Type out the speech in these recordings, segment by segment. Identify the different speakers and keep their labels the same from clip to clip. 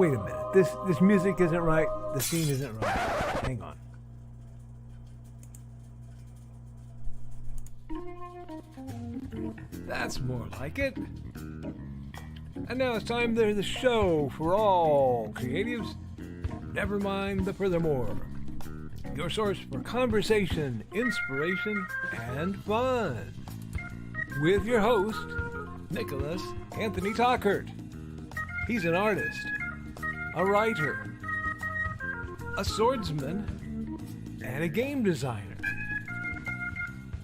Speaker 1: wait a minute. This music isn't right. The scene isn't right. Hang on. That's more like it. And now it's time for the show for all creatives. Nevermind the Furthermore. Your source for conversation, inspiration, and fun. With your host, Nicholas Anthony Tockert. He's an artist, a writer, a swordsman, and a game designer.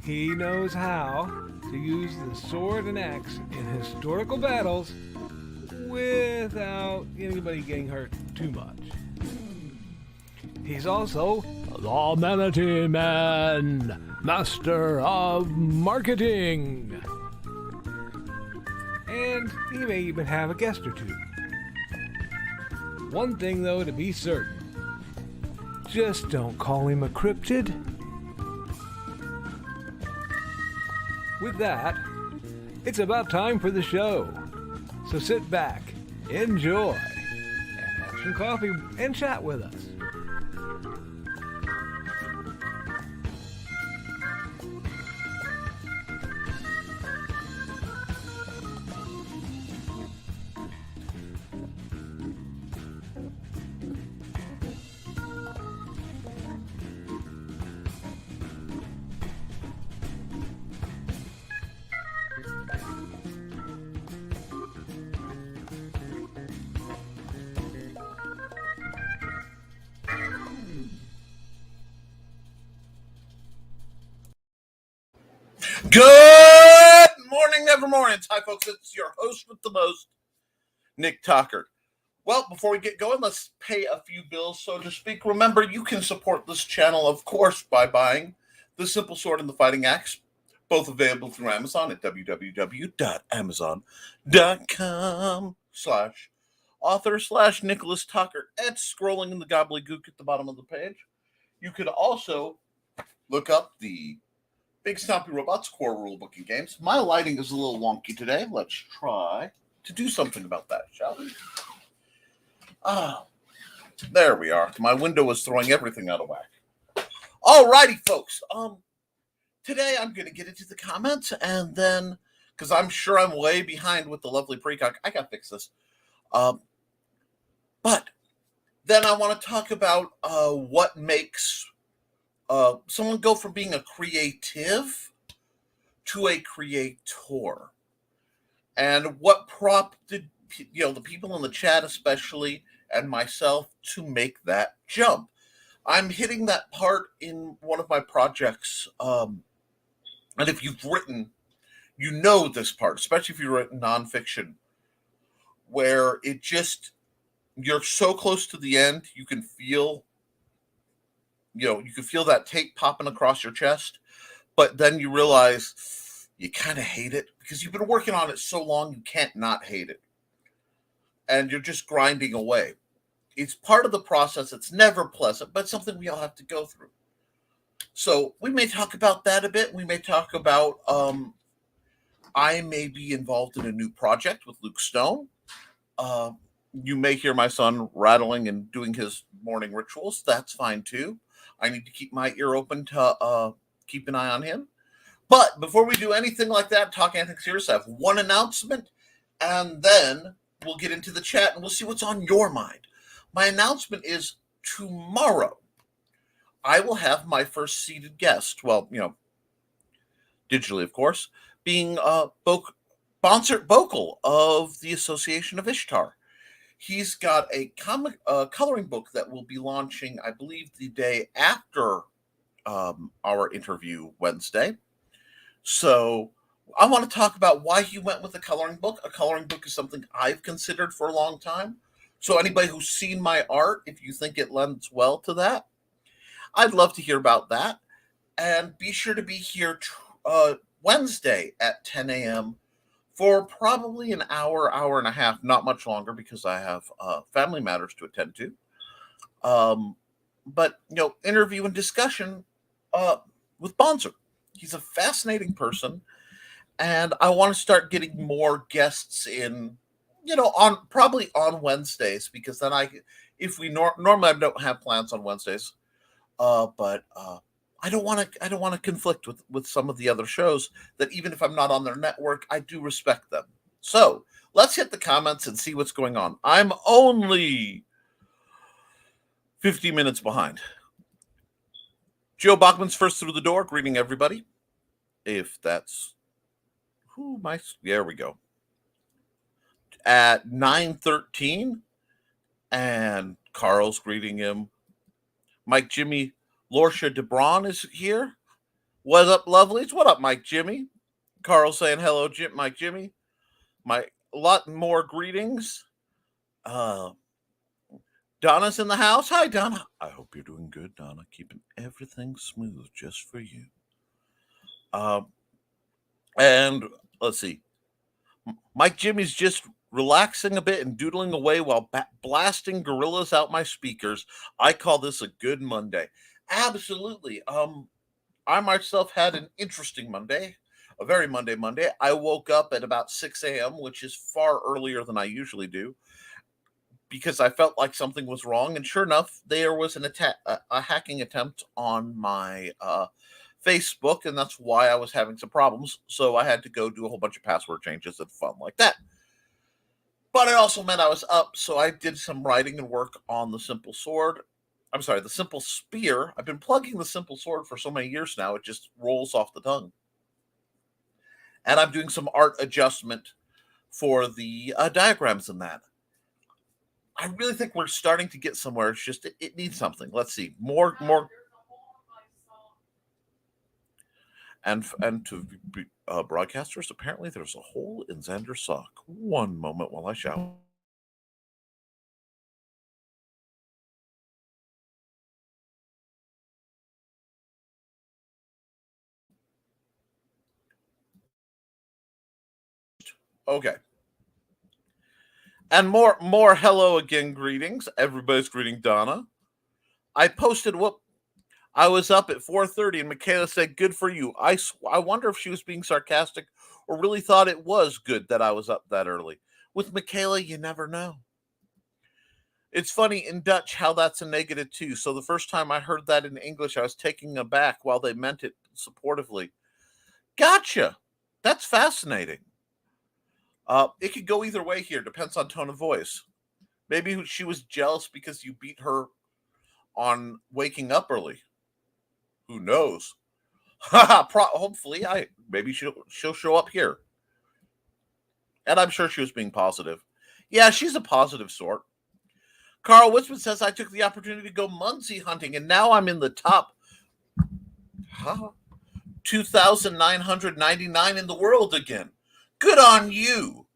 Speaker 1: He knows how to use the sword and axe in historical battles without anybody getting hurt too much. He's also the Manatee Man, master of marketing. And he may even have a guest or two. One thing, though, to be certain. Just don't call him a cryptid. With that, it's about time for the show. So sit back, enjoy, and have some coffee and chat with us.
Speaker 2: Good morning, Nevermore. Hi, folks. It's your host with the most, Nick Tockert. Well, before we get going, let's pay a few bills, so to speak. Remember, you can support this channel, of course, by buying The Simple Sword and the Fighting Axe, both available through Amazon at www.amazon.com/author/Nicholas Tockert. It's scrolling in the gobbledygook at the bottom of the page. You could also look up the Big Stompy Robots core rulebook and games. My lighting is a little wonky today. Let's try to do something about that, shall we? There we are. My window is throwing everything out of whack. Alrighty, folks. Today I'm going to get into the comments, and then, because I'm sure I'm way behind with the lovely precock, I got to fix this. But then I want to talk about what makes someone go from being a creative to a creator, and what prompted the people in the chat especially and myself to make that jump. I'm hitting that part in one of my projects, and if you've written, you know this part, especially if you've written nonfiction, where you're so close to the end, you can feel that tape popping across your chest, but then you realize you kind of hate it because you've been working on it so long, you can't not hate it. And you're just grinding away. It's part of the process. It's never pleasant, but something we all have to go through. So we may talk about that a bit. We may talk about I may be involved in a new project with Luke Stone. You may hear my son rattling and doing his morning rituals. That's fine too. I need to keep my ear open to keep an eye on him. But before we do anything like that, talk anything serious, I have one announcement, and then we'll get into the chat and we'll see what's on your mind. My announcement is tomorrow I will have my first seated guest, digitally, of course, being Bonsert Bokel of the Association of Ishtar. He's got a coloring book that will be launching, I believe, the day after our interview Wednesday. So I want to talk about why he went with a coloring book. A coloring book is something I've considered for a long time. So anybody who's seen my art, if you think it lends well to that, I'd love to hear about that. And be sure to be here Wednesday at 10 a.m. for probably an hour, hour and a half, not much longer because I have family matters to attend to. But, interview and discussion with Bonser. He's a fascinating person, and I want to start getting more guests in probably on Wednesdays, because then if we normally I don't have plans on Wednesdays, but I don't want to conflict with some of the other shows that even if I'm not on their network, I do respect them. So let's hit the comments and see what's going on. I'm only 50 minutes behind. Joe Bachman's first through the door, greeting everybody. If that's there we go. At 9:13, and Carl's greeting him. Mike Jimmy Lorsha DeBron is here. What up, lovelies? What up, Mike Jimmy? Carl saying hello, Mike Jimmy. A lot more greetings. Donna's in the house. Hi, Donna. I hope you're doing good, Donna. Keeping everything smooth just for you. And let's see. Mike Jimmy's just relaxing a bit and doodling away while blasting gorillas out my speakers. I call this a good Monday. Absolutely. I myself had an interesting Monday, a very Monday. I woke up at about 6 a.m., which is far earlier than I usually do, because I felt like something was wrong. And sure enough, there was a hacking attempt on my Facebook, and that's why I was having some problems. So I had to go do a whole bunch of password changes and fun like that. But it also meant I was up, so I did some writing and work on the Simple Sword. I'm sorry, the Simple Spear. I've been plugging the Simple Sword for so many years now, it just rolls off the tongue. And I'm doing some art adjustment for the diagrams in that. I really think we're starting to get somewhere. It's just it needs something. Let's see. More. And to broadcasters, apparently there's a hole in Xander's sock. One moment while I shout. Okay. And more hello again greetings. Everybody's greeting Donna. I posted I was up at 4:30 and Michaela said, "Good for you." I wonder if she was being sarcastic or really thought it was good that I was up that early. With Michaela, you never know. It's funny in Dutch how that's a negative too. So the first time I heard that in English, I was taken aback while they meant it supportively. Gotcha. That's fascinating. It could go either way here. Depends on tone of voice. Maybe she was jealous because you beat her on waking up early. Who knows? Hopefully, maybe she'll show up here. And I'm sure she was being positive. Yeah, she's a positive sort. Carl Witzman says I took the opportunity to go Muncie hunting, and now I'm in the top 2,999 in the world again. Good on you.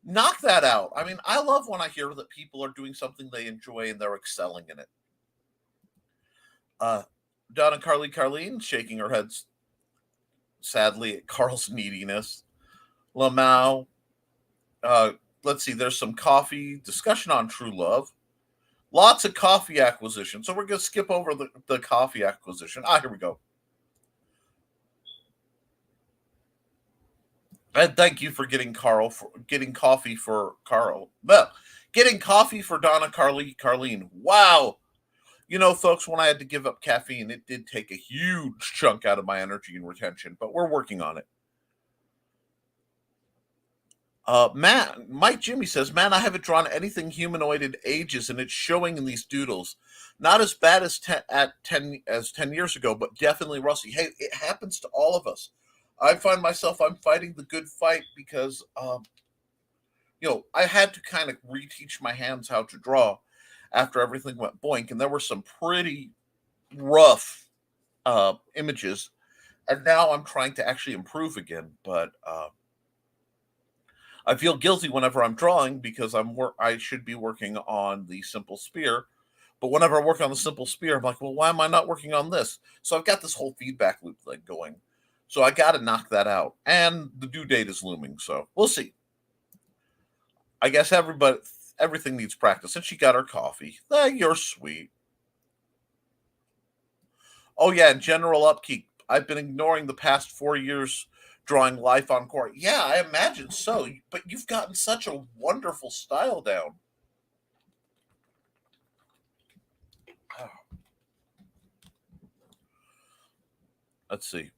Speaker 2: Knock that out. I mean, I love when I hear that people are doing something they enjoy and they're excelling in it. Donna Carlene shaking her head sadly at Carl's neediness. Lamau. Let's see, there's some coffee, discussion on true love. Lots of coffee acquisition. So we're going to skip over the coffee acquisition. Here we go. And thank you for getting coffee for Carl. Well, getting coffee for Donna Carlene. Wow. You know, folks, when I had to give up caffeine, it did take a huge chunk out of my energy and retention, but we're working on it. Mike Jimmy says, "Man, I haven't drawn anything humanoid in ages, and it's showing in these doodles. Not as bad as 10 years ago, but definitely rusty." Hey, it happens to all of us. I find myself I'm fighting the good fight because I had to kind of reteach my hands how to draw after everything went boink, and there were some pretty rough images, and now I'm trying to actually improve again, but I feel guilty whenever I'm drawing because I should be working on the Simple Spear. But whenever I work on the Simple Spear, I'm like, well, why am I not working on this? So I've got this whole feedback loop thing going. So I got to knock that out. And the due date is looming, so we'll see. I guess everything needs practice. And she got her coffee. You're sweet. Oh, yeah, general upkeep. I've been ignoring the past 4 years drawing life on court. Yeah, I imagine so. But you've gotten such a wonderful style down. Let's see.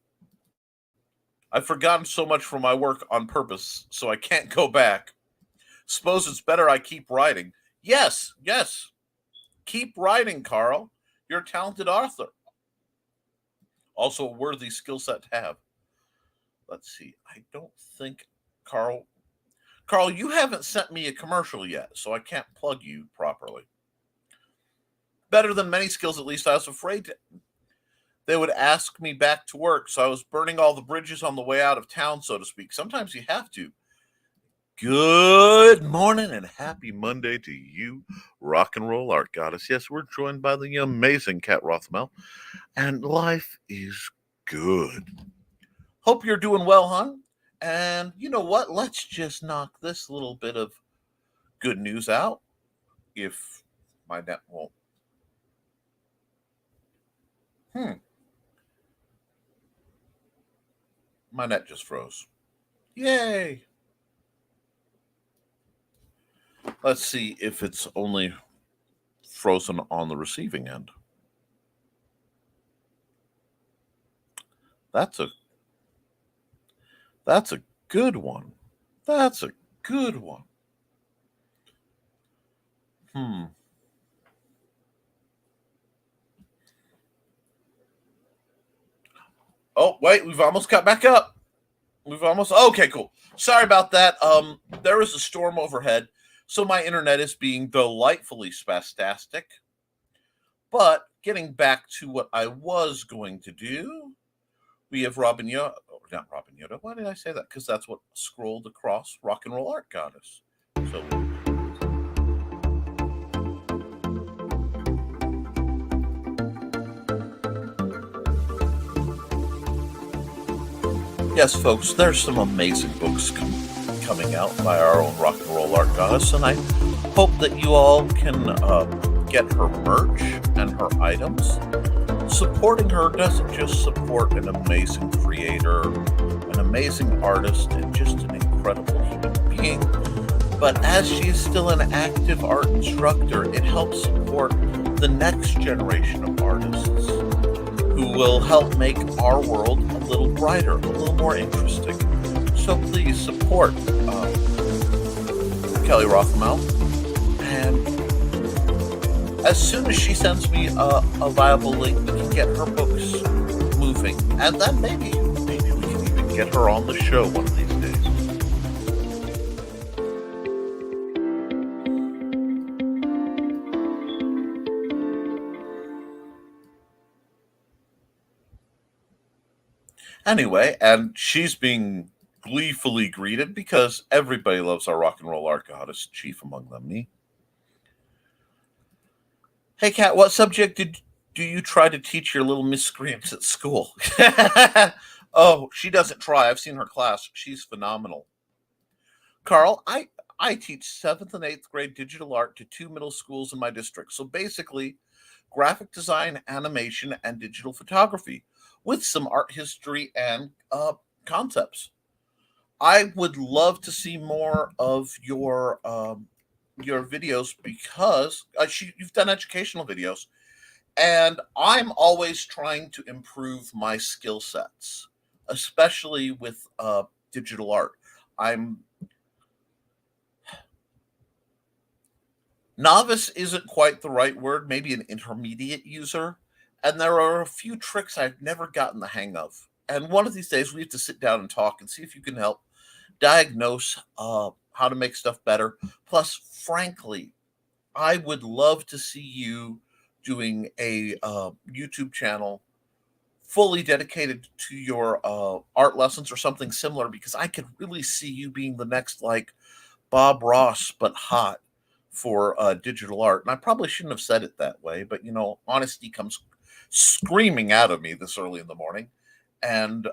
Speaker 2: I've forgotten so much from my work on purpose, so I can't go back. Suppose it's better I keep writing. Yes, yes. Keep writing, Carl. You're a talented author. Also a worthy skill set to have. Let's see. I don't think Carl. Carl, you haven't sent me a commercial yet, so I can't plug you properly. Better than many skills, at least. I was afraid they would ask me back to work, so I was burning all the bridges on the way out of town, so to speak. Sometimes you have to. Good morning and happy Monday to you, rock and roll art goddess. Yes, we're joined by the amazing Kat Rothmel, and life is good. Hope you're doing well, hon. And you know what? Let's just knock this little bit of good news out. If my net won't. My net just froze. Yay! Let's see if it's only frozen on the receiving end. That's a good one. That's a good one. Oh, wait, we've almost got back up. Okay, cool. Sorry about that. There is a storm overhead, so my internet is being delightfully spastastic. But getting back to what I was going to do, we have Robin Yoda. Not Robin Yoda. Why did I say that? Because that's what scrolled across Rock and Roll Art Goddess. So yes, folks, there's some amazing books coming out by our own Rock and Roll Art Goddess, and I hope that you all can get her merch and her items. Supporting her doesn't just support an amazing creator, an amazing artist, and just an incredible human being, but as she is still an active art instructor, it helps support the next generation of artists who will help make our world a little brighter, a little more interesting. So please support Kelly Rothmel, and as soon as she sends me a viable link, we can get her books moving, and then maybe we can even get her on the show one of these days. Anyway, and she's being gleefully greeted because everybody loves our rock and roll art goddess, chief among them me. Hey, Kat, what subject do you try to teach your little miscreants at school? Oh, she doesn't try. I've seen her class. She's phenomenal. Carl, I teach 7th and 8th grade digital art to 2 middle schools in my district. So basically, graphic design, animation, and digital photography with some art history and concepts. I would love to see more of your videos because you've done educational videos, and I'm always trying to improve my skill sets, especially with digital art. Novice isn't quite the right word, maybe an intermediate user, and there are a few tricks I've never gotten the hang of. And one of these days we have to sit down and talk and see if you can help diagnose how to make stuff better. Plus, frankly, I would love to see you doing a YouTube channel fully dedicated to your art lessons or something similar, because I could really see you being the next, like, Bob Ross, but hot for digital art. And I probably shouldn't have said it that way, but, honesty comes screaming out of me this early in the morning, and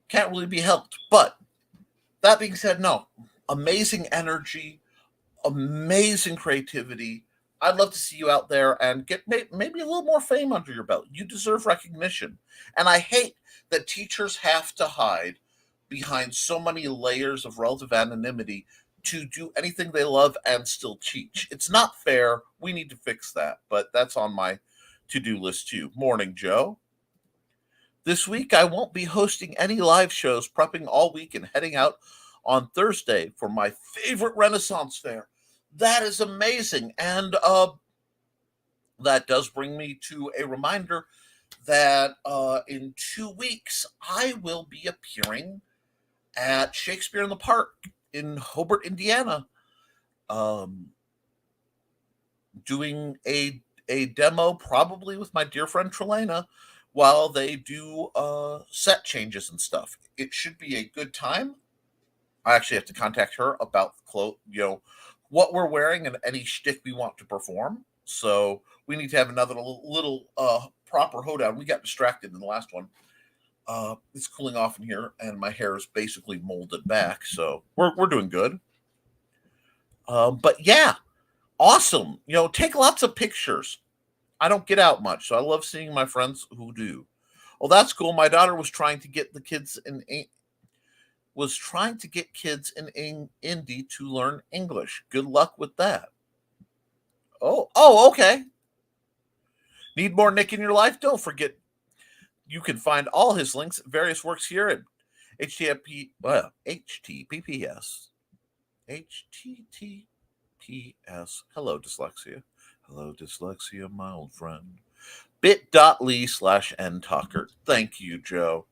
Speaker 2: can't really be helped. But that being said, no, amazing energy, amazing creativity. I'd love to see you out there and get maybe a little more fame under your belt. You deserve recognition. And I hate that teachers have to hide behind so many layers of relative anonymity to do anything they love and still teach. It's not fair. We need to fix that. But that's on my to do list too. Morning, Joe. This week, I won't be hosting any live shows, prepping all week and heading out on Thursday for my favorite Renaissance fair. That is amazing. And that does bring me to a reminder that in 2 weeks, I will be appearing at Shakespeare in the Park in Hobart, Indiana, um, doing a demo, probably with my dear friend Trelena, while they do set changes and stuff. It should be a good time. I actually have to contact her about what we're wearing and any shtick we want to perform. So we need to have another little proper hoedown. We got distracted in the last one. It's cooling off in here, and my hair is basically molded back, so we're doing good. But yeah, awesome. Take lots of pictures. I don't get out much, so I love seeing my friends who do. Well, that's cool. My daughter was trying to get kids in Indy to learn English. Good luck with that. Oh, okay. Need more Nick in your life? Don't forget, you can find all his links, various works here at HTTPS. Hello, dyslexia. Hello, dyslexia, my old friend. bit.ly/N Tockert. Thank you, Joe.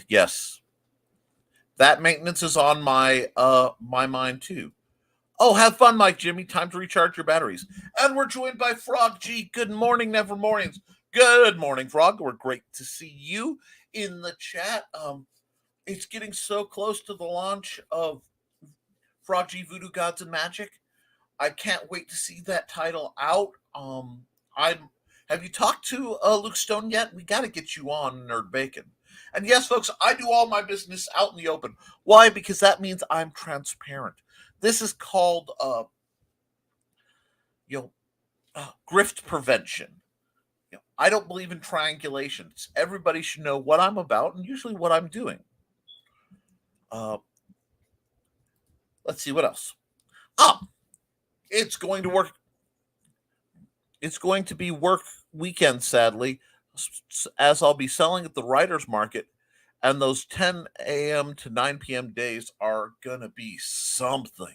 Speaker 2: Yes. That maintenance is on my mind too. Oh, have fun, Mike Jimmy. Time to recharge your batteries. And we're joined by Frog G. Good morning, Never Mornings. Good morning, Frog. We're great to see you in the chat. It's getting so close to the launch of Frog G Voodoo Gods and Magic. I can't wait to see that title out. Have you talked to Luke Stone yet? We got to get you on Nerd Bacon. And yes, folks, I do all my business out in the open. Why? Because that means I'm transparent. This is called, grift prevention. I don't believe in triangulations. Everybody should know what I'm about and usually what I'm doing. Let's see what else. It's going to work. It's going to be work weekend, sadly, as I'll be selling at the writers market, and those 10 a.m. to 9 p.m. days are going to be something.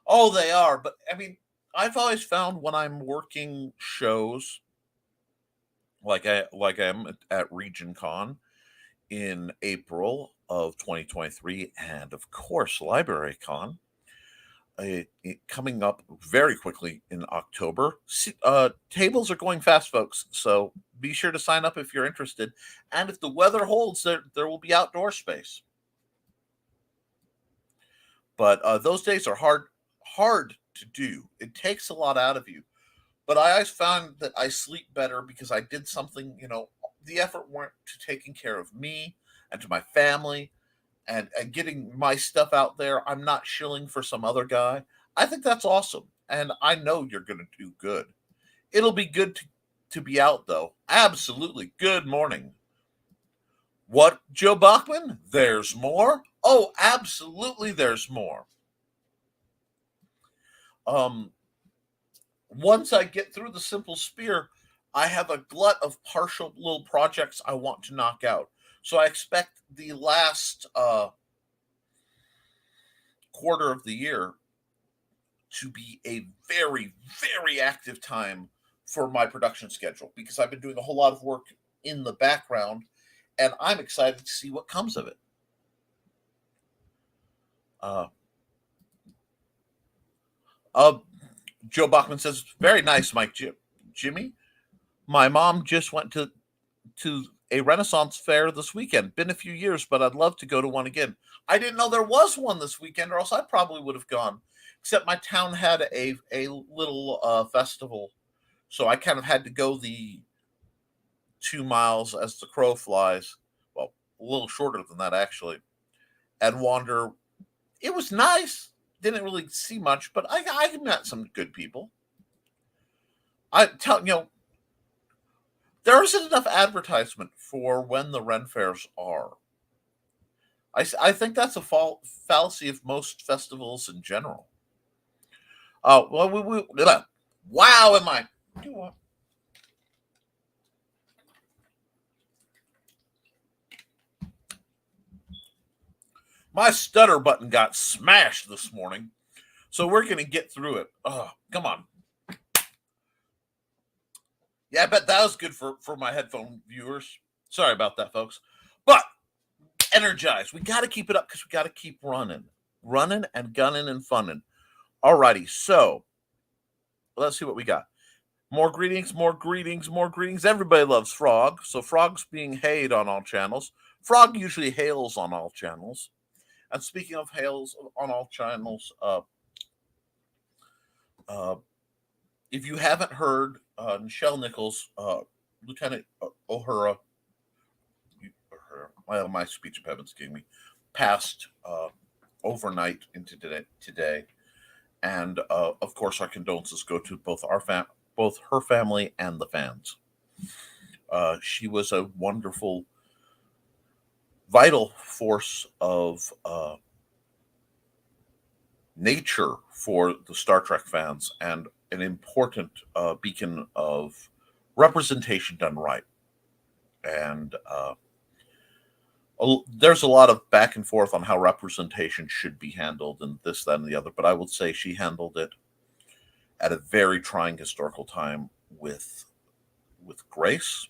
Speaker 2: Oh, they are. But I mean, I've always found when I'm working shows like I am at Region Con in April of 2023, and of course Library Con coming up very quickly in October. Tables are going fast, folks, so be sure to sign up if you're interested. And if the weather holds, there will be outdoor space. But those days are hard to do. It takes a lot out of you. But I always found that I sleep better because I did something, the effort went to taking care of me and to my family and getting my stuff out there. I'm not shilling for some other guy. I think that's awesome. And I know you're going to do good. It'll be good to be out, though. Absolutely. Good morning. What, Joe Bachman? There's more? Oh, absolutely there's more. Once I get through the simple spear, I have a glut of partial little projects I want to knock out. So I expect the last quarter of the year to be a very, very active time for my production schedule because I've been doing a whole lot of work in the background, and I'm excited to see what comes of it. Joe Bachman says, very nice, Mike Jimmy. My mom just went to a Renaissance fair this weekend. Been a few years, but I'd love to go to one again. I didn't know there was one this weekend, or else I probably would have gone. Except my town had a little festival, so I kind of had to go the 2 miles as the crow flies. Well, a little shorter than that, actually. And wander. It was nice. Didn't really see much, but I met some good people. I tell there isn't enough advertisement for when the Ren fairs are. I think that's a fallacy of most festivals in general. Oh well, wow, am I? You what? My stutter button got smashed this morning, so we're gonna get through it. Oh, come on. Yeah, I bet that was good for my headphone viewers. Sorry about that, folks. But energized. We got to keep it up because we got to keep running and gunning and funning. Alrighty, so let's see what we got. More greetings, more greetings, more greetings. Everybody loves Frog, so Frog's being hailed on all channels. Frog usually hails on all channels. And speaking of hails on all channels, if you haven't heard, Nichelle Nichols, Lieutenant O'Hara, well, my speech impediments gave me, passed overnight into today. And of course, our condolences go to both both her family and the fans. She was a wonderful, vital force of nature for the Star Trek fans and an important beacon of representation done right. And there's a lot of back and forth on how representation should be handled and this, that, and the other, but I would say she handled it at a very trying historical time with grace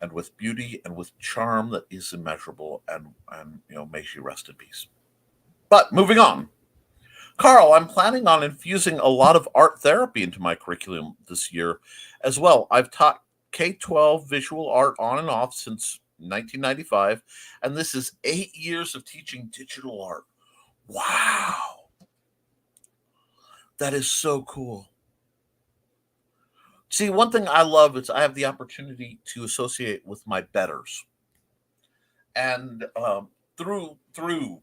Speaker 2: and with beauty and with charm that is immeasurable, and may she rest in peace. But moving on. Carl, I'm planning on infusing a lot of art therapy into my curriculum this year as well. I've taught K-12 visual art on and off since 1995, and this is 8 years of teaching digital art. Wow. That is so cool. See, one thing I love is I have the opportunity to associate with my betters. And through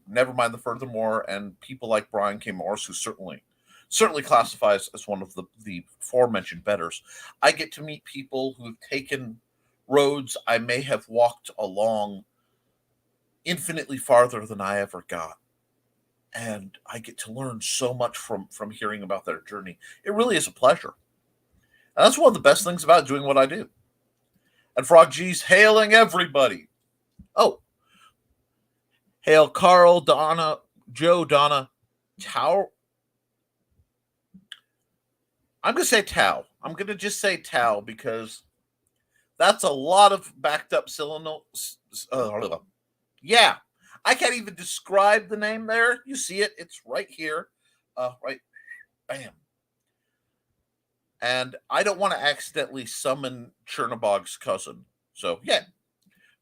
Speaker 2: Nevermind the Furthermore and people like Brian K. Morris, who certainly classifies as one of the aforementioned betters, I get to meet people who've taken roads I may have walked along infinitely farther than I ever got. And I get to learn so much from hearing about their journey. It really is a pleasure. And that's one of the best things about doing what I do. And Frog G's hailing everybody. Oh, hail Carl, Donna, Joe, Donna, Tao. I'm going to say Tao. I'm going to just say Tao because that's a lot of backed up cylinders. Yeah, I can't even describe the name there. You see it. It's right here. Right. Bam. And I don't want to accidentally summon Chernobog's cousin. So, yeah.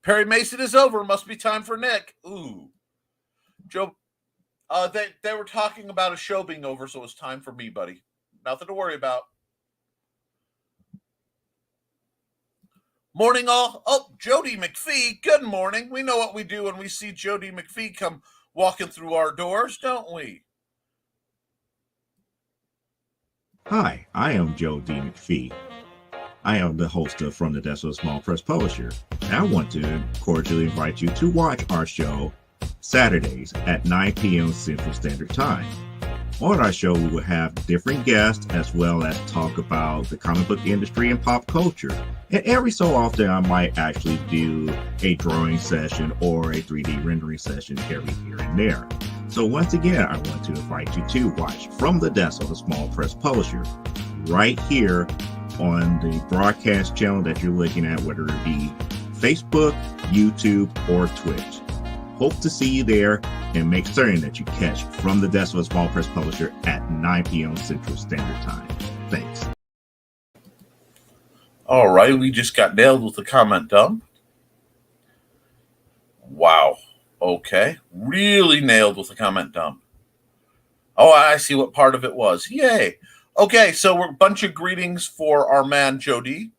Speaker 2: Perry Mason is over. Must be time for Nick. Ooh. Joe, they were talking about a show being over, so it's time for me, buddy. Nothing to worry about. Morning, all. Oh, Jody McPhee, good morning. We know what we do when we see Jody McPhee come walking through our doors, don't we?
Speaker 3: Hi, I am Joe D. McPhee. I am the host of From the Desk of a Small Press Publisher, and I want to cordially invite you to watch our show Saturdays at 9 p.m. Central Standard Time. On our show, we will have different guests as well as talk about the comic book industry and pop culture. And every so often, I might actually do a drawing session or a 3D rendering session every here and there. So once again, I want to invite you to watch From the Desk of a Small Press Publisher right here on the broadcast channel that you're looking at, whether it be Facebook, YouTube, or Twitch. Hope to see you there, and make certain that you catch From the Desk of a Small Press Publisher at 9 p.m. Central Standard Time. Thanks.
Speaker 2: All right, we just got nailed with the comment dump. Wow. Okay. Really nailed with the comment dump. Oh, I see what part of it was. Yay. Okay, so we're a bunch of greetings for our man Jody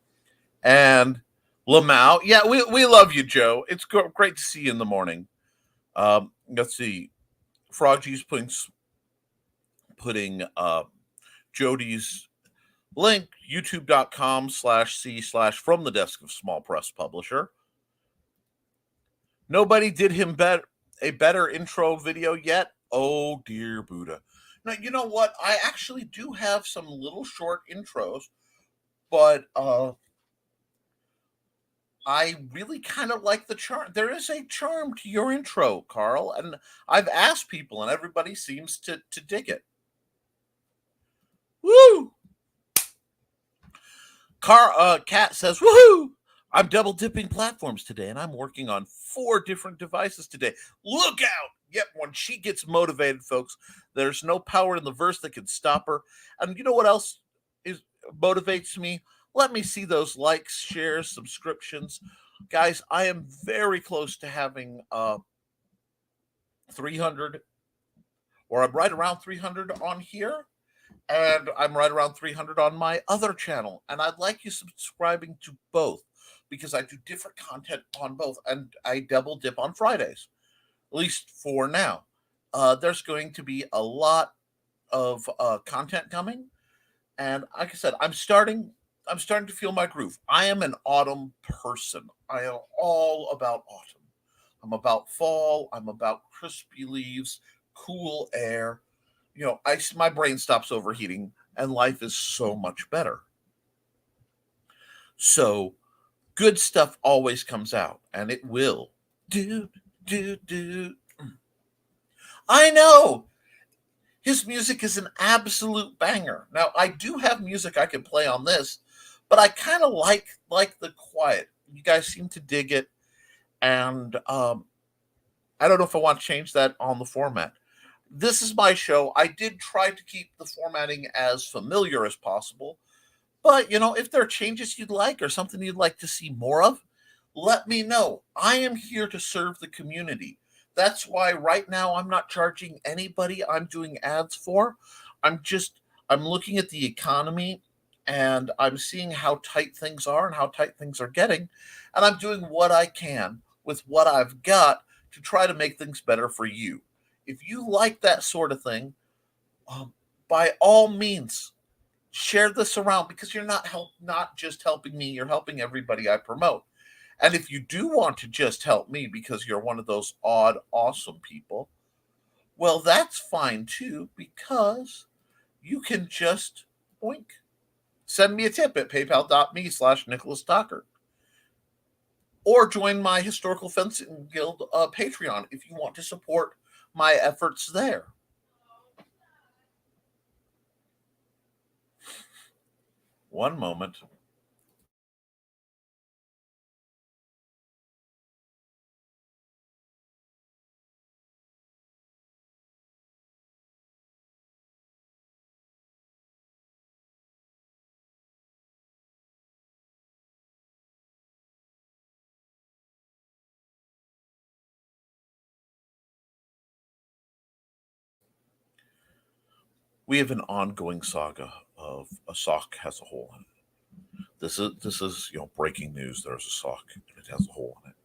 Speaker 2: and Lamau. Yeah, we love you, Joe. It's great to see you in the morning. Let's see. Froggy's putting Jody's Link, youtube.com/c/from the desk of small press publisher. Nobody did him a better intro video yet. Oh, dear Buddha. Now, you know what? I actually do have some little short intros, but I really kind of like the charm. There is a charm to your intro, Carl, and I've asked people, and everybody seems to dig it. Woo! Kat says, woohoo! I'm double dipping platforms today, and I'm working on 4 different devices today. Look out! Yep, when she gets motivated, folks, there's no power in the verse that can stop her. And you know what else motivates me? Let me see those likes, shares, subscriptions. Guys, I am very close to having 300, or I'm right around 300 on here. And I'm right around 300 on my other channel. And I'd like you subscribing to both because I do different content on both. And I double dip on Fridays, at least for now. There's going to be a lot of content coming. And like I said, I'm starting to feel my groove. I am an autumn person. I am all about autumn. I'm about fall. I'm about crispy leaves, cool air. You know, my brain stops overheating and life is so much better. So good stuff always comes out, and it will. I know his music is an absolute banger. Now, I do have music I can play on this, but I kind of like the quiet. You guys seem to dig it, and I don't know if I want to change that on the format. This is my show. I did try to keep the formatting as familiar as possible. But, you know, if there are changes you'd like or something you'd like to see more of, let me know. I am here to serve the community. That's why right now I'm not charging anybody I'm doing ads for. I'm looking at the economy and I'm seeing how tight things are and how tight things are getting. And I'm doing what I can with what I've got to try to make things better for you. If you like that sort of thing, by all means, share this around because you're not just helping me, you're helping everybody I promote. And if you do want to just help me because you're one of those odd, awesome people, well, that's fine too, because you can just boink. Send me a tip at paypal.me/Nicholas Tockert. Or join my Historical Fencing Guild Patreon if you want to support my efforts there. One moment. We have an ongoing saga of a sock has a hole in it. This is breaking news. There's a sock and it has a hole in it,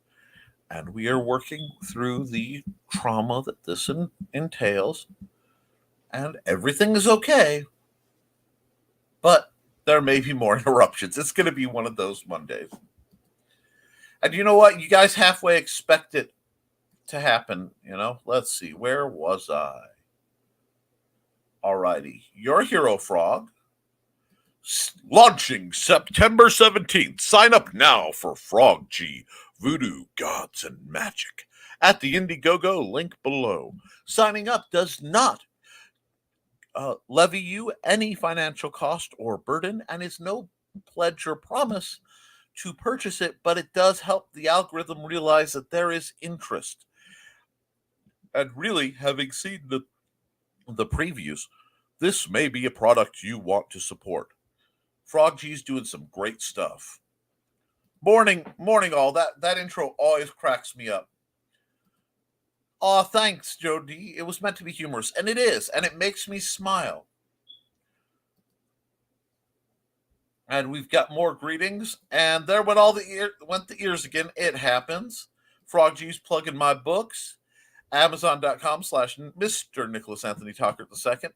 Speaker 2: and we are working through the trauma that this entails. And everything is okay, but there may be more interruptions. It's going to be one of those Mondays. And you know what? You guys halfway expect it to happen. Let's see. Where was I? Alrighty. Your Hero Frog. Launching September 17th. Sign up now for Frog G, Voodoo, Gods, and Magic at the Indiegogo link below. Signing up does not levy you any financial cost or burden and is no pledge or promise to purchase it, but it does help the algorithm realize that there is interest. And really, having seen the previews, this may be a product you want to support. Frog G's doing some great stuff. Morning all. That intro always cracks me up. Aw, thanks, Joe D. It was meant to be humorous, and it is, and it makes me smile. And we've got more greetings, and there went the ears again. It happens. Frog G's plugging my books. Amazon.com/Mr. Nicholas Anthony Tockert II.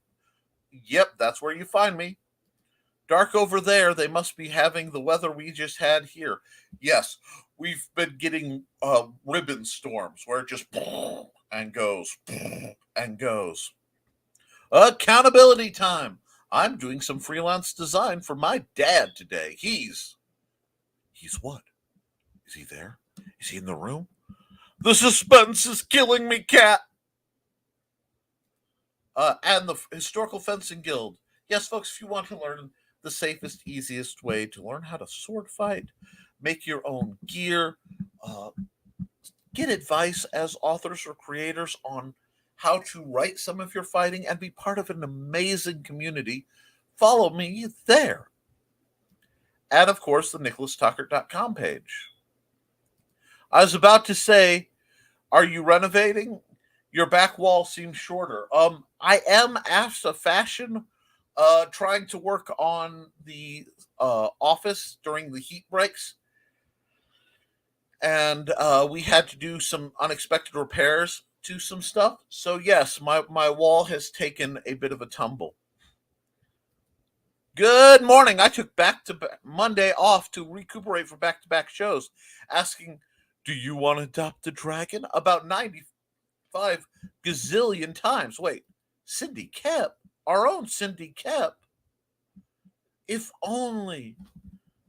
Speaker 2: Yep, that's where you find me. Dark over there. They must be having the weather we just had here. Yes, we've been getting ribbon storms where it just and goes and goes. Accountability time. I'm doing some freelance design for my dad today. He's what? Is he there? Is he in the room? The suspense is killing me, cat. And the Historical Fencing Guild. Yes, folks, if you want to learn the safest, easiest way to learn how to sword fight, make your own gear, get advice as authors or creators on how to write some of your fighting, and be part of an amazing community, follow me there. And, of course, the Tockert.com page. I was about to say, are you renovating? Your back wall seems shorter. I am, after fashion, trying to work on the office during the heat breaks. And we had to do some unexpected repairs to some stuff. So, yes, my wall has taken a bit of a tumble. Good morning. I took back-to-back Monday off to recuperate for back-to-back shows, asking, do you want to adopt the dragon? About 95 gazillion times. Wait, Cindy Koepp, our own Cindy Koepp. If only,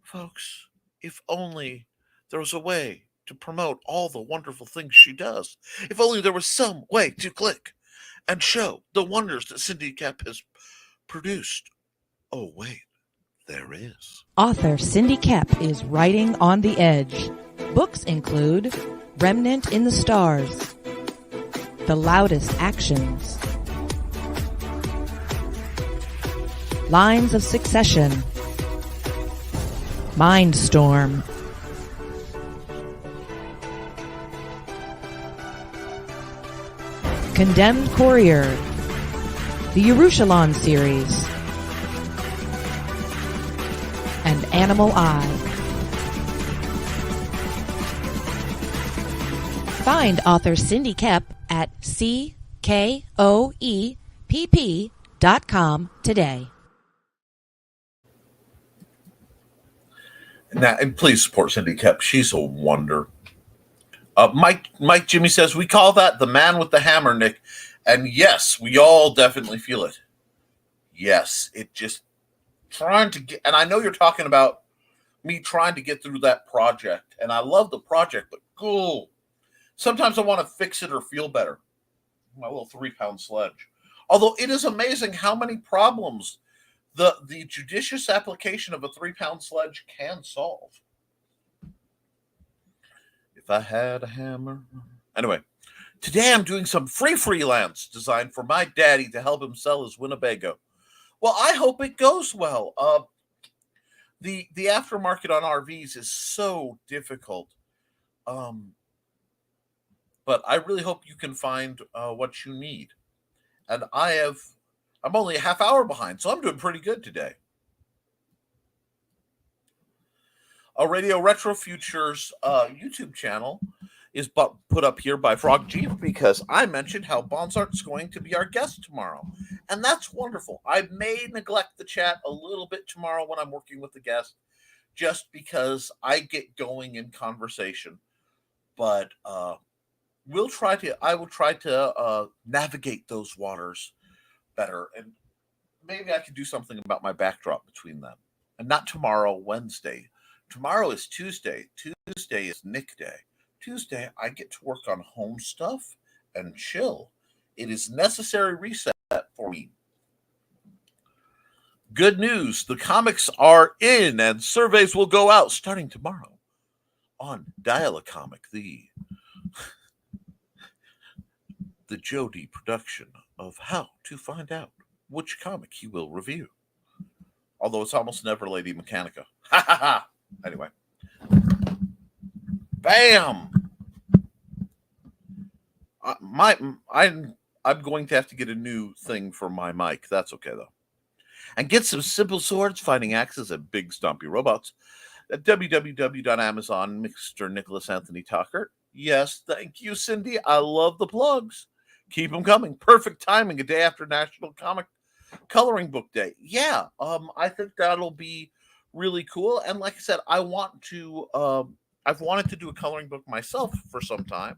Speaker 2: folks, if only there was a way to promote all the wonderful things she does. If only there was some way to click and show the wonders that Cindy Koepp has produced. Oh, wait, there is.
Speaker 4: Author Cindy Koepp is writing on the edge. Books include Remnant in the Stars, The Loudest Actions, Lines of Succession, Mindstorm, Condemned Courier, the Yerushalayim series, and Animal Eye. Find author Cindy Koepp at CKOEPP.com today.
Speaker 2: Now, and please support Cindy Koepp. She's a wonder. Mike Jimmy says, we call that the man with the hammer, Nick. And yes, we all definitely feel it. Yes, it just trying to get, and I know you're talking about me trying to get through that project. And I love the project, but cool. Sometimes I want to fix it or feel better. My little 3-pound sledge. Although it is amazing how many problems the judicious application of a 3-pound sledge can solve. If I had a hammer. Anyway, today I'm doing some freelance design for my daddy to help him sell his Winnebago. Well, I hope it goes well. The aftermarket on RVs is so difficult. But I really hope you can find what you need. And I'm only a half hour behind, so I'm doing pretty good today. A Radio Retro Futures YouTube channel is put up here by Frog Chief because I mentioned how Bonsart's going to be our guest tomorrow. And that's wonderful. I may neglect the chat a little bit tomorrow when I'm working with the guest, just because I get going in conversation. But I will try to navigate those waters better. And maybe I could do something about my backdrop between them. And not tomorrow, Wednesday. Tomorrow is Tuesday. Tuesday is Nick Day. Tuesday, I get to work on home stuff and chill. It is necessary reset for me. Good news. The comics are in and surveys will go out starting tomorrow on Dial-A-Comic, the Joe D production of how to find out which comic he will review. Although it's almost never Lady Mechanica. Ha ha ha. Anyway. Bam! I'm going to have to get a new thing for my mic. That's okay, though. And get some simple swords, fighting axes, and big stompy robots at www.amazon, Mr. Nicholas Anthony Tockert. Yes, thank you, Cindy. I love the plugs. Keep them coming. Perfect timing, a day after National Comic coloring book day. Yeah, I think that'll be really cool. And like I said, I've wanted to do a coloring book myself for some time.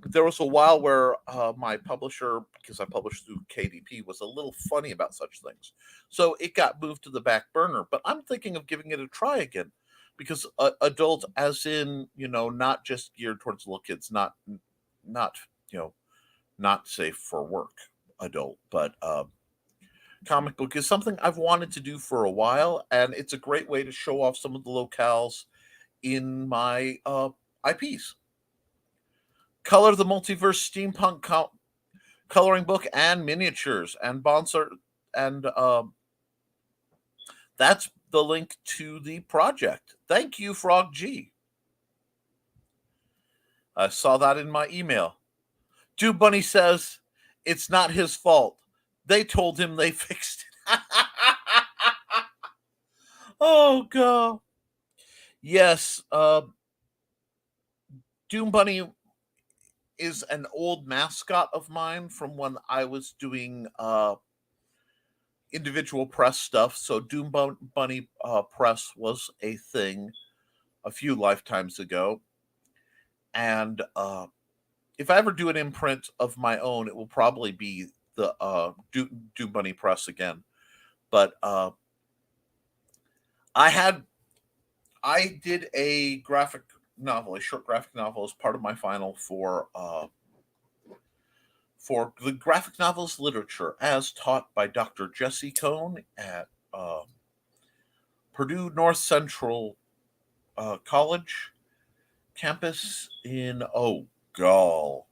Speaker 2: There was a while where my publisher, because I published through KDP, was a little funny about such things. So it got moved to the back burner. But I'm thinking of giving it a try again, because adult, as in, not just geared towards little kids, not safe for work adult, but comic book is something I've wanted to do for a while, and it's a great way to show off some of the locales in my IPs. Color the Multiverse Steampunk coloring book and miniatures and Bonsor, and that's the link to the project. Thank you, Frog G. I saw that in my email. Dude Bunny says it's not his fault. They told him they fixed it. Oh, God. Yes, Doom Bunny is an old mascot of mine from when I was doing individual press stuff. So Doom Bunny press was a thing a few lifetimes ago. And if I ever do an imprint of my own, it will probably be the Doom Bunny press again. But I did a graphic novel, a short graphic novel, as part of my final for the graphic novels literature as taught by Dr. Jesse Cohn at Purdue North Central College campus in 04,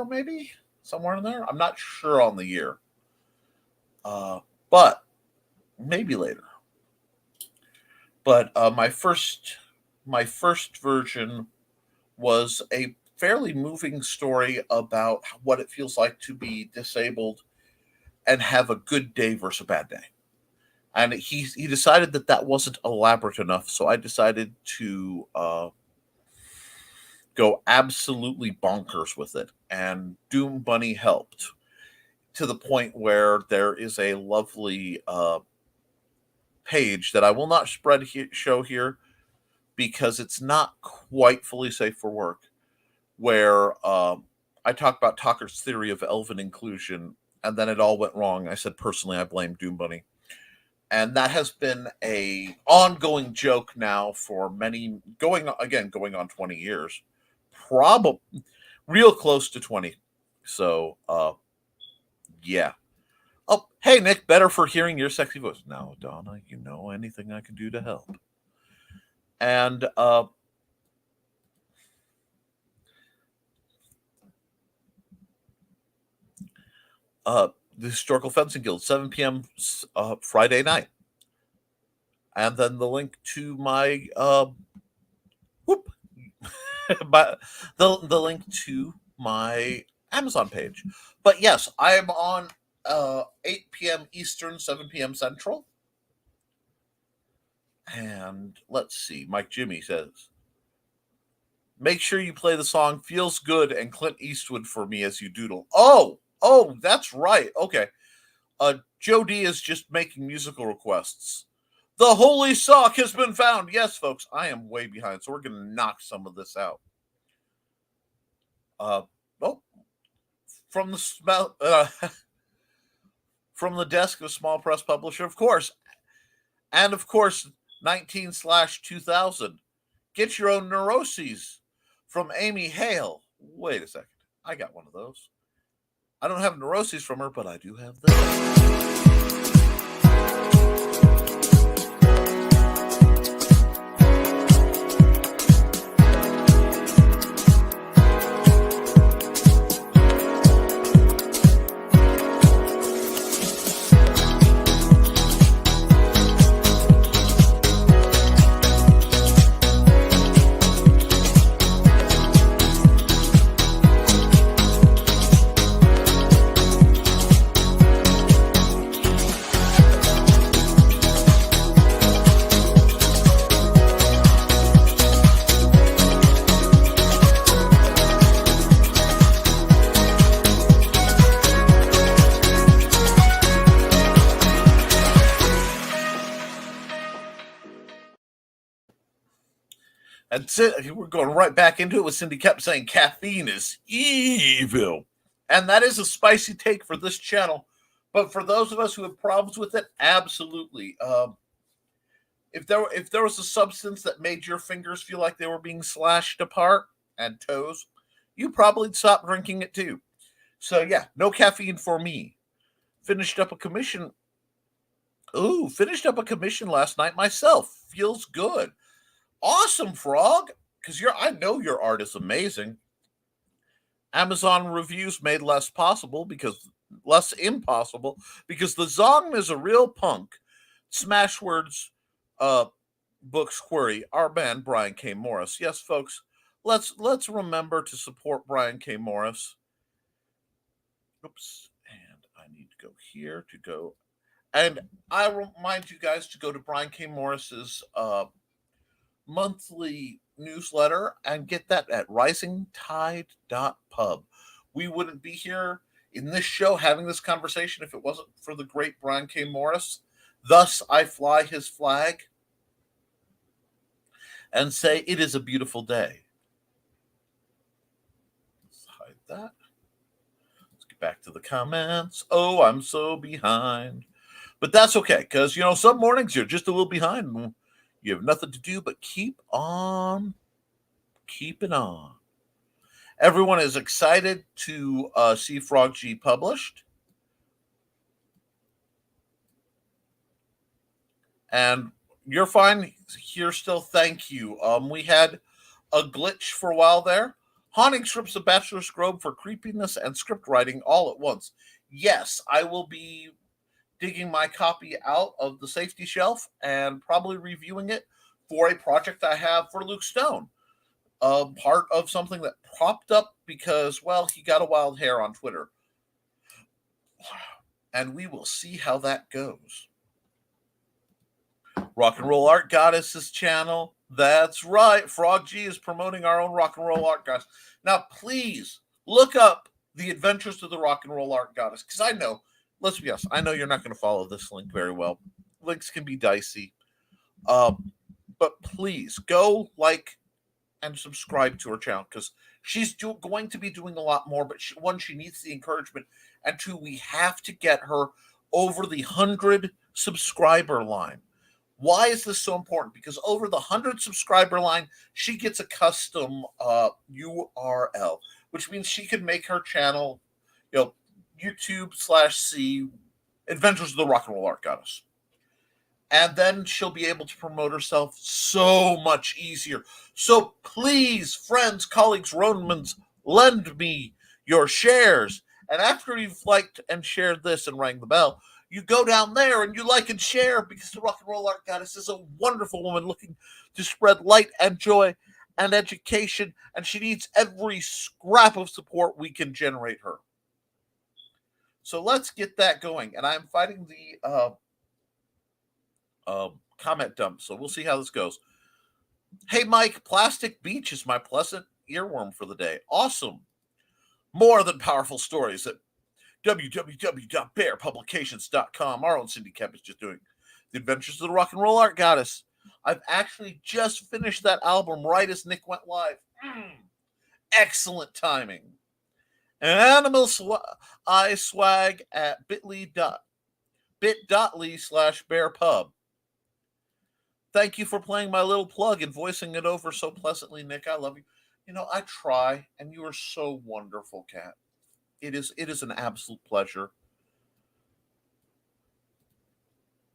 Speaker 2: maybe somewhere in there. I'm not sure on the year, but maybe later. But my first version was a fairly moving story about what it feels like to be disabled and have a good day versus a bad day. And he decided that wasn't elaborate enough, so I decided to go absolutely bonkers with it. And Doom Bunny helped to the point where there is a lovely page that I will not show here because it's not quite fully safe for work, where I talk about Tockert's theory of elven inclusion, and then it all went wrong. I said, personally, I blame Doom Bunny. And that has been a ongoing joke now for going on 20 years. Probably real close to 20. So, yeah. Oh, hey, Nick, better for hearing your sexy voice. Now, Donna, anything I can do to help. And the Historical Fencing Guild, 7 p.m. Friday night. And then the link to my the link to my Amazon page. But yes, I am on 8 p.m. Eastern, 7 p.m. Central. And let's see, Mike Jimmy says, make sure you play the song Feels Good and Clint Eastwood for me as you doodle. Oh, that's right. Okay. Joe D is just making musical requests. The holy sock has been found. Yes, folks, I am way behind, so we're going to knock some of this out. From the from the desk of a small press publisher, of course. And of course, 19/2000. Get your own neuroses from Amy Hale. Wait a second. I got one of those. I don't have neuroses from her, but I do have this. And we're going right back into it with Cindy kept saying caffeine is evil. And that is a spicy take for this channel. But for those of us who have problems with it, absolutely. If there was a substance that made your fingers feel like they were being slashed apart and toes, you probably stop drinking it too. So yeah, no caffeine for me. Finished up a commission last night myself. Feels good. Awesome, Frog, because I know your art is amazing. Amazon reviews made less impossible because the Zong is a real punk. Smashwords books query our man Brian K. Morris. Yes, folks, let's remember to support Brian K. Morris. Oops, and I need to go here to go. And I remind you guys to go to Brian K. Morris's monthly newsletter and get that at Risingtide.pub. We wouldn't be here in this show having this conversation if it wasn't for the great Brian K. Morris. Thus, I fly his flag and say it is a beautiful day. Let's hide that. Let's get back to the comments. Oh, I'm so behind. But that's okay, because, some mornings you're just a little behind. You have nothing to do but keep on keeping on. Everyone is excited to see Frog G published. And you're fine here still. Thank you. We had a glitch for a while there. Haunting strips of Bachelor's Grove for creepiness and script writing all at once. Yes, I will be digging my copy out of the safety shelf and probably reviewing it for a project I have for Luke Stone. Part of something that popped up because, well, he got a wild hair on Twitter. And we will see how that goes. Rock and Roll Art Goddess's channel. That's right. Frog G is promoting our own Rock and Roll Art Goddess. Now, please look up the Adventures of the Rock and Roll Art Goddess. Because I know, let's be honest, I know you're not going to follow this link very well. Links can be dicey. But please go like and subscribe to her channel, because she's going to be doing a lot more. But one, she needs the encouragement. And two, we have to get her over the 100 subscriber line. Why is this so important? Because over the 100 subscriber line, she gets a custom URL, which means she can make her channel, YouTube/C Adventures of the Rock and Roll Art Goddess. And then she'll be able to promote herself so much easier. So please, friends, colleagues, Romans, lend me your shares. And after you've liked and shared this and rang the bell, you go down there and you like and share, because the Rock and Roll Art Goddess is a wonderful woman looking to spread light and joy and education, and she needs every scrap of support we can generate her. So let's get that going. And I'm fighting the comment dump, so we'll see how this goes. Hey, Mike, Plastic Beach is my pleasant earworm for the day. Awesome. More than powerful stories at www.bearpublications.com. Our own Cindy Koepp is just doing The Adventures of the Rock and Roll Art Goddess. I've actually just finished that album right as Nick went live. Excellent timing. Animal eye swag at bit.ly/bearpub. Thank you for playing my little plug and voicing it over so pleasantly, Nick. I love you. I try, and you are so wonderful, Kat. It is an absolute pleasure.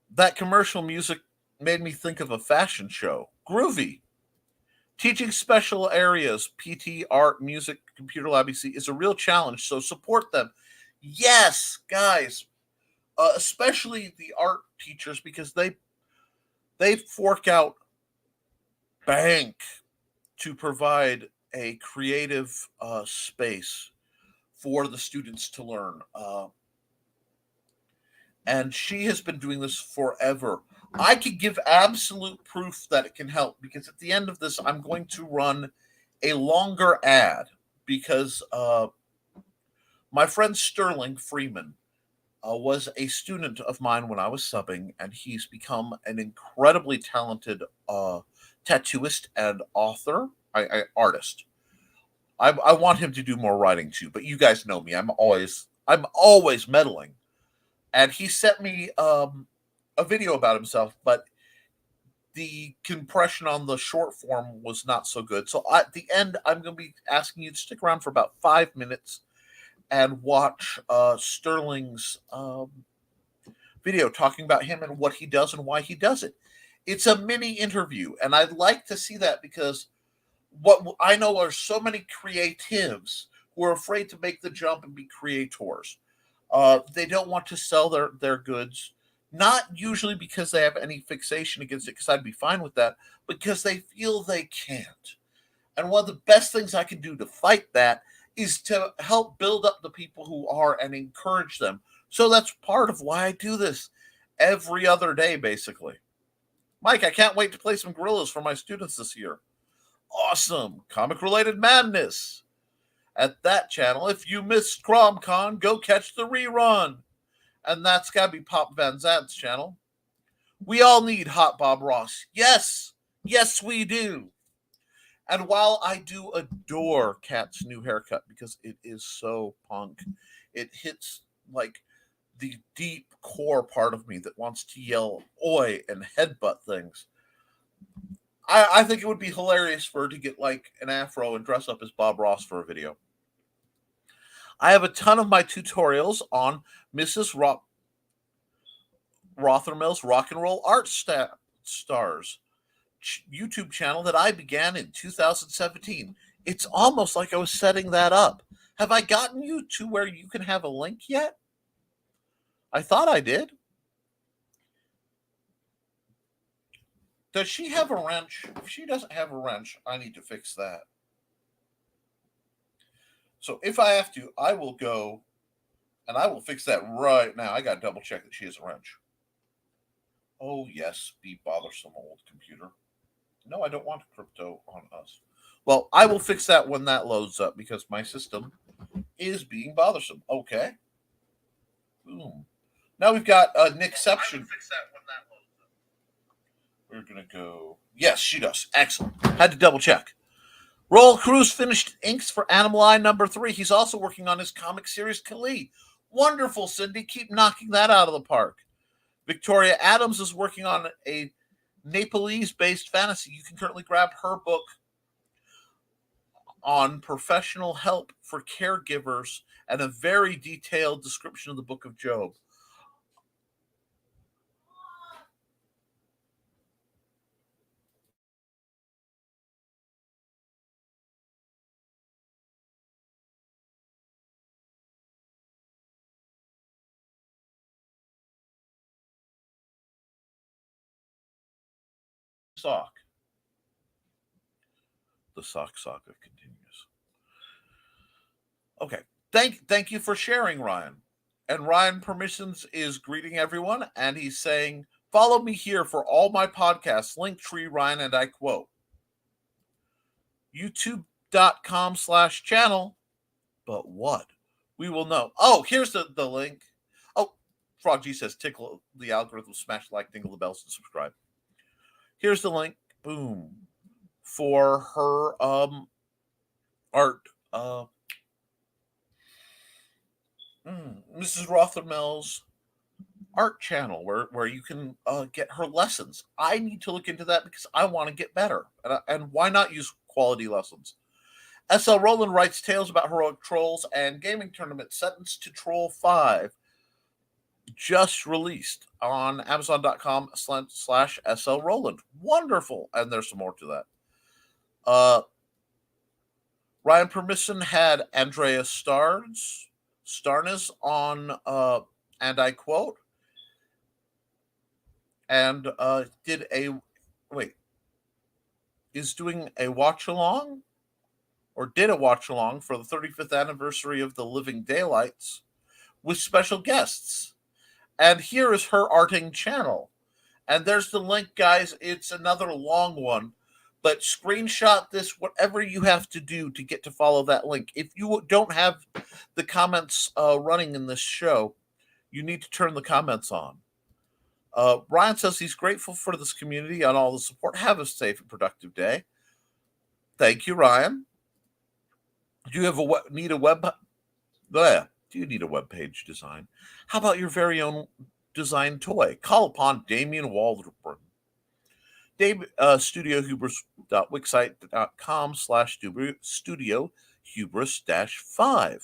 Speaker 2: That commercial music made me think of a fashion show. Groovy. Teaching special areas, PT, art, music, computer lab, EC, is a real challenge, so support them. Yes, guys, especially the art teachers, because they fork out bank to provide a creative space for the students to learn. And she has been doing this forever. I could give absolute proof that it can help, because at the end of this, I'm going to run a longer ad, because my friend Sterling Freeman was a student of mine when I was subbing, and he's become an incredibly talented tattooist and author, artist. I want him to do more writing too, but you guys know me. I'm always meddling. And he sent me a video about himself, but the compression on the short form was not so good. So at the end, I'm going to be asking you to stick around for about 5 minutes and watch Sterling's video talking about him and what he does and why he does it. It's a mini interview, and I'd like to see that because what I know are so many creatives who are afraid to make the jump and be creators. They don't want to sell their goods, not usually because they have any fixation against it, because I'd be fine with that, because they feel they can't. And one of the best things I can do to fight that is to help build up the people who are and encourage them. So that's part of why I do this every other day, basically. Mike, I can't wait to play some gorillas for my students this year. Awesome. Comic-related madness. At that channel, if you missed CromCon, go catch the rerun. And that's got to be Pop Van Zant's channel. We all need Hot Bob Ross. Yes. Yes, we do. And while I do adore Kat's new haircut because it is so punk, it hits like the deep core part of me that wants to yell oi and headbutt things. I think it would be hilarious for her to get like an afro and dress up as Bob Ross for a video. I have a ton of my tutorials on Mrs. Rothermill's Rock and Roll Art Stars YouTube channel that I began in 2017. It's almost like I was setting that up. Have I gotten you to where you can have a link yet? I thought I did. Does she have a wrench? If she doesn't have a wrench, I need to fix that. So if I have to, I will go and I will fix that right now. I got to double check that she has a wrench. Oh, yes, be bothersome old computer. No, I don't want crypto on us. Well, I will fix that when that loads up because my system is being bothersome. Okay. Boom. Now we've got Nickception. We're going to go. Yes, she does. Excellent. Had to double check. Roel Cruz finished inks for Animal Eye #3. He's also working on his comic series Kali. Wonderful, Cindy. Keep knocking that out of the park. Victoria Adams is working on a Nepalese-based fantasy. You can currently grab her book on professional help for caregivers and a very detailed description of the Book of Job. Sock. The sock saga continues. Okay. Thank you for sharing, Ryan. And Ryan Permissions is greeting everyone, and he's saying, follow me here for all my podcasts. Linktree, Ryan, and I quote. YouTube.com/channel. But what? We will know. Oh, here's the link. Oh, Frog G says, tickle the algorithm, smash like, dingle the bells, and subscribe. Here's the link. Boom. For her art. Mrs. Rothermill's art channel where you can get her lessons. I need to look into that because I want to get better. And why not use quality lessons? S.L. Rowland writes tales about heroic trolls and gaming tournament. Sentenced to Troll 5 just released on Amazon.com/SL Rowland. Wonderful. And there's some more to that. Ryan Permission had Andrea Starnes on, and I quote, and is doing a watch along, or did a watch along for the 35th anniversary of the Living Daylights with special guests. And here is her arting channel. And there's the link, guys. It's another long one. But screenshot this, whatever you have to do to get to follow that link. If you don't have the comments running in this show, you need to turn the comments on. Ryan says he's grateful for this community and all the support. Have a safe and productive day. Thank you, Ryan. Do you need a web? Do you need a web page design? How about your very own design toy? Call upon Damian Waldron. StudioHubris.wixsite.com/Studio Hubris-5.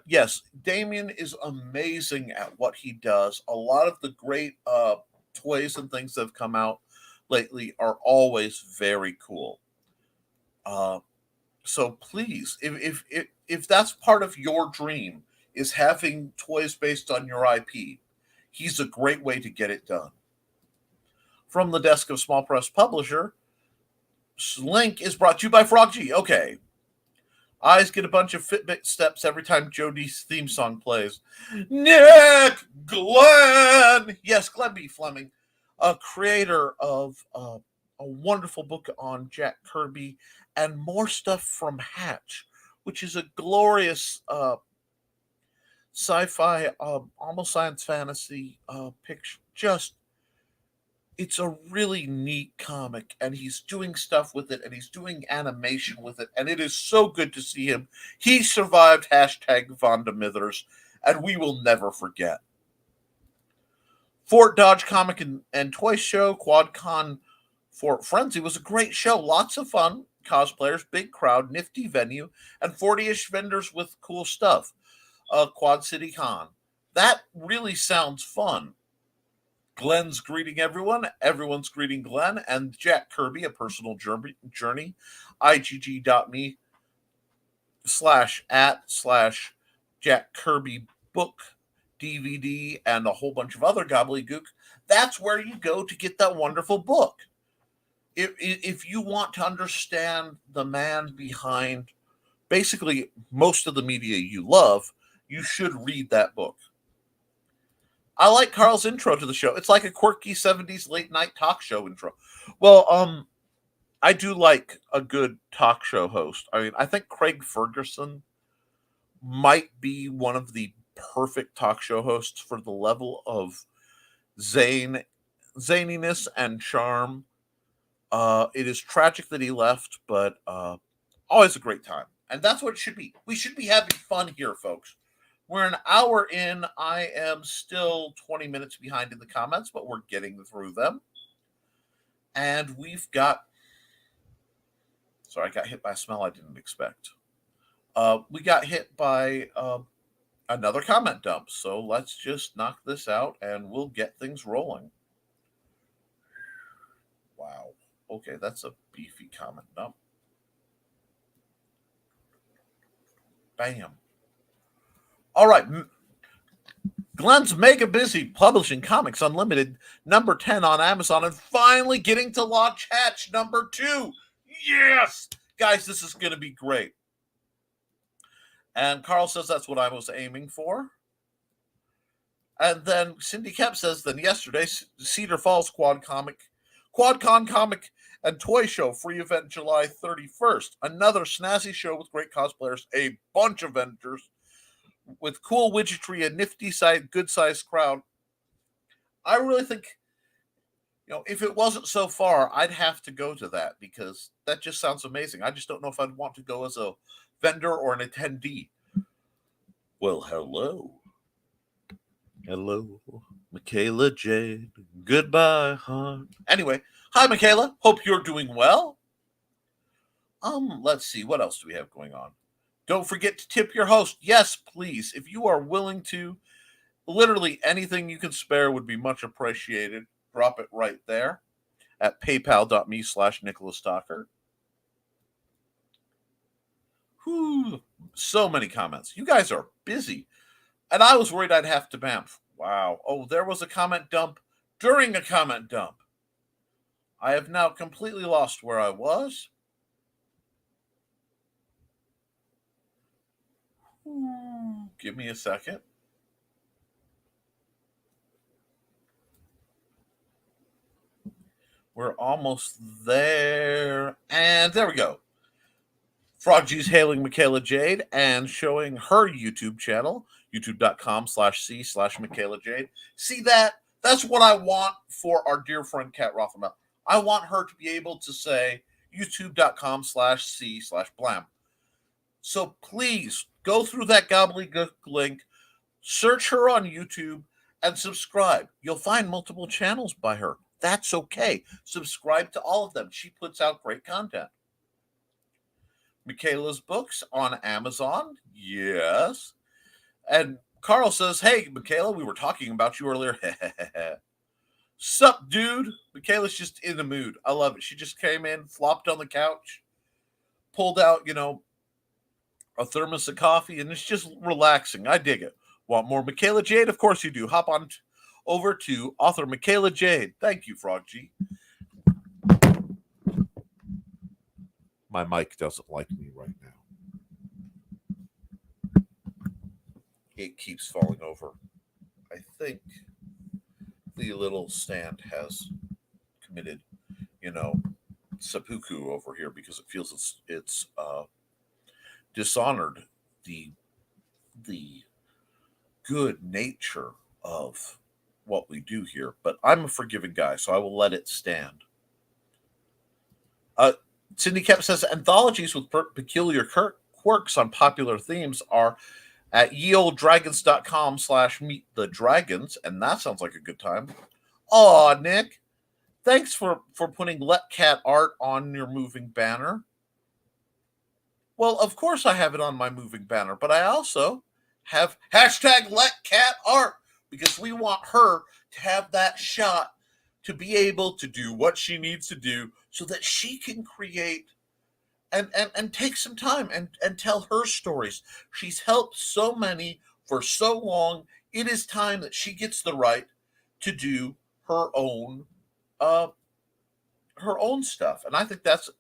Speaker 2: Yes, Damien is amazing at what he does. A lot of the great toys and things that have come out lately are always very cool. So please, if that's part of your dream, is having toys based on your IP, he's a great way to get it done. From the desk of Small Press Publisher, Link is brought to you by Frog G. Okay. Eyes get a bunch of Fitbit steps every time Jodie's theme song plays. Nick Glenn! Yes, Glenn B. Fleming, a creator of a wonderful book on Jack Kirby and more stuff from Hatch, which is a glorious sci-fi, almost science fantasy picture. It's a really neat comic, and he's doing stuff with it, and he's doing animation with it, and it is so good to see him. He survived #Vonda Mithers, and we will never forget. Fort Dodge Comic and Toy Show, QuadCon Fort Frenzy was a great show. Lots of fun, cosplayers, big crowd, nifty venue, and 40-ish vendors with cool stuff. Quad City Con. That really sounds fun. Glenn's greeting everyone. Everyone's greeting Glenn. And Jack Kirby, a personal journey. IGG.me/@/Jack Kirby book, DVD, and a whole bunch of other gobbledygook. That's where you go to get that wonderful book. If you want to understand the man behind basically most of the media you love, you should read that book. I like Carl's intro to the show. It's like a quirky 70s late night talk show intro. Well, I do like a good talk show host. I mean, I think Craig Ferguson might be one of the perfect talk show hosts for the level of zaniness and charm. It is tragic that he left, but always a great time. And that's what it should be. We should be having fun here, folks. We're an hour in. I am still 20 minutes behind in the comments, but we're getting through them. And we've got... Sorry, I got hit by a smell I didn't expect. We got hit by another comment dump. So let's just knock this out and we'll get things rolling. Wow. Okay, that's a beefy comment dump. Bam. All right. Glenn's mega busy publishing Comics Unlimited number 10 on Amazon and finally getting to launch Hatch number 2. Yes! Guys, this is going to be great. And Carl says that's what I was aiming for. And then Cindy Koepp says, then yesterday, Cedar Falls QuadCon Comic and Toy Show, free event July 31st. Another snazzy show with great cosplayers, a bunch of vendors, with cool widgetry, a nifty good-sized crowd. I really think, if it wasn't so far, I'd have to go to that because that just sounds amazing. I just don't know if I'd want to go as a vendor or an attendee. Well, hello. Hello, Michaela Jade. Goodbye, hon. Anyway, hi, Michaela. Hope you're doing well. Let's see. What else do we have going on? Don't forget to tip your host. Yes, please. If you are willing to, literally anything you can spare would be much appreciated. Drop it right there at paypal.me/Nicholas Tockert. Whew, so many comments. You guys are busy. And I was worried I'd have to bamf. Wow. Oh, there was a comment dump during a comment dump. I have now completely lost where I was. Give me a second. We're almost there. And there we go. Frog G's hailing Michaela Jade and showing her YouTube channel, youtube.com/c/Michaela Jade. See that? That's what I want for our dear friend Kat Rothermel. I want her to be able to say youtube.com/c/blam. So please go through that gobbledygook link, search her on YouTube, and subscribe. You'll find multiple channels by her. That's okay. Subscribe to all of them. She puts out great content. Michaela's books on Amazon. Yes. And Carl says, hey, Michaela, we were talking about you earlier. Sup, dude? Michaela's just in the mood. I love it. She just came in, flopped on the couch, pulled out, a thermos of coffee, and it's just relaxing. I dig it. Want more Michaela Jade? Of course you do. Hop on over to author Michaela Jade. Thank you, Frog G. My mic doesn't like me right now. It keeps falling over. I think the little stand has committed, seppuku over here because it feels it's dishonored the good nature of what we do here. But I'm a forgiving guy, so I will let it stand. Cindy Koepp says anthologies with peculiar quirks on popular themes are at yeolddragons.com/meet the dragons, and that sounds like a good time. Aw, Nick, thanks for putting Let Cat art on your moving banner. Well, of course I have it on my moving banner, but I also have hashtag Let Cat art because we want her to have that shot to be able to do what she needs to do so that she can create and take some time and tell her stories. She's helped so many for so long. It is time that she gets the right to do her own stuff. And I think that's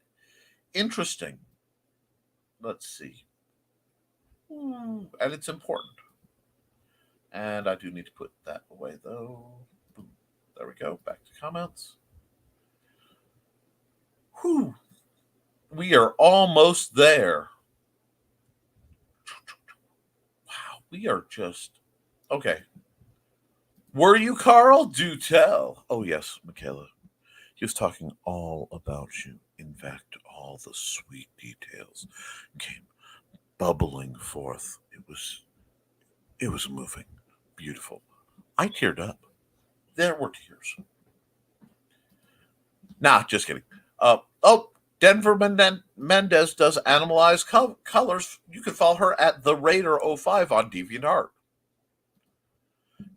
Speaker 2: interesting. Let's see. And it's important. And I do need to put that away, though. Boom. There we go. Back to comments. Whew. We are almost there. Wow. We are just... Okay. Were you, Carl? Do tell. Oh, yes, Michaela. He was talking all about you. In fact, all the sweet details came bubbling forth. It was moving. Beautiful. I teared up. There were tears. Nah, just kidding. Denver Mendez does animalized colors. You can follow her at the Raider05 on DeviantArt.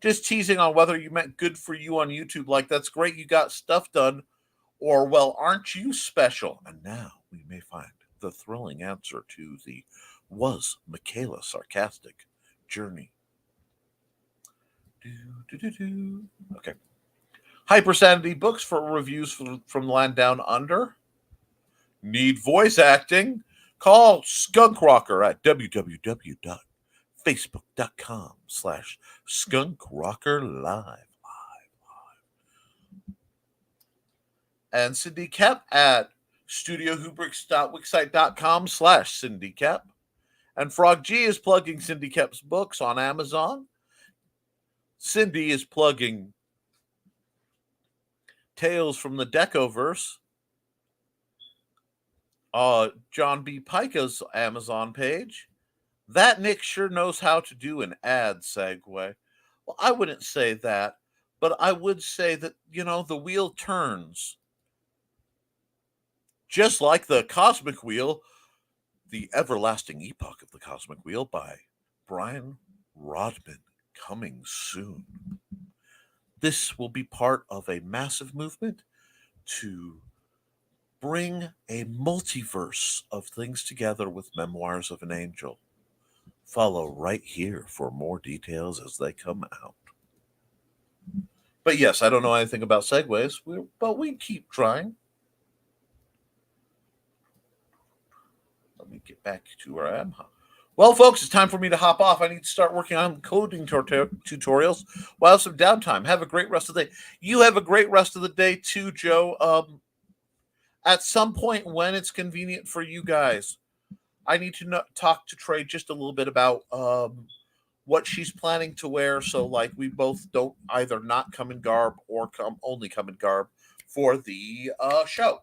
Speaker 2: Just teasing on whether you meant good for you on YouTube. Like, that's great, you got stuff done. Or, well, aren't you special? And now we may find the thrilling answer to the was Michaela sarcastic journey. Okay. Hypersanity Books for reviews from the land down under. Need voice acting? Call Skunk Rocker at www.facebook.com/skunkrockerlive. And Cindy Koepp at studiohubrix.wixsite.com/Cindy Koepp. And Frog G is plugging Cindy Koepp's books on Amazon. Cindy is plugging Tales from the Decoverse. John B. Pica's Amazon page. That Nick sure knows how to do an ad segue. Well, I wouldn't say that, but I would say that, the wheel turns. Just like the Cosmic Wheel, The Everlasting Epoch of the Cosmic Wheel by Brian Rodman, coming soon. This will be part of a massive movement to bring a multiverse of things together with Memoirs of an Angel. Follow right here for more details as they come out. But yes, I don't know anything about segues, but we keep trying. Let me get back to where I am. Well, folks, it's time for me to hop off. I need to start working on coding tutorials while I have some downtime. Have a great rest of the day. You have a great rest of the day too, Joe. At some point when it's convenient for you guys, I need to talk to Trey just a little bit about what she's planning to wear. So, like, we both don't either not come in garb or only come in garb for the show.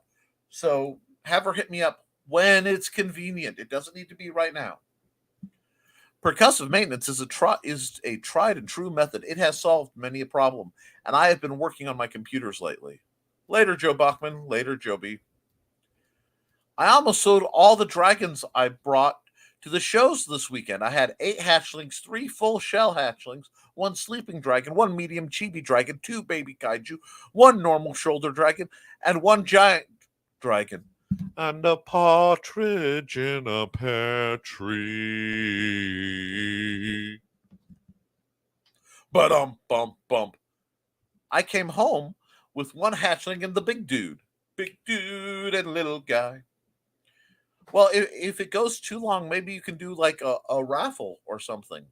Speaker 2: So, have her hit me up when it's convenient. It doesn't need to be right now. Percussive maintenance is a tried and true method. It has solved many a problem, and I have been working on my computers lately. Later, Joe Bachman. Later, Joe B. I almost sold all the dragons I brought to the shows this weekend. I had 8 hatchlings, 3 full shell hatchlings, 1 sleeping dragon, 1 medium chibi dragon, 2 baby kaiju, 1 normal shoulder dragon, and 1 giant dragon. And a partridge in a pear tree. Bump. I came home with 1 hatchling and the big dude. Big dude and little guy. Well, if it goes too long, maybe you can do like a raffle or something.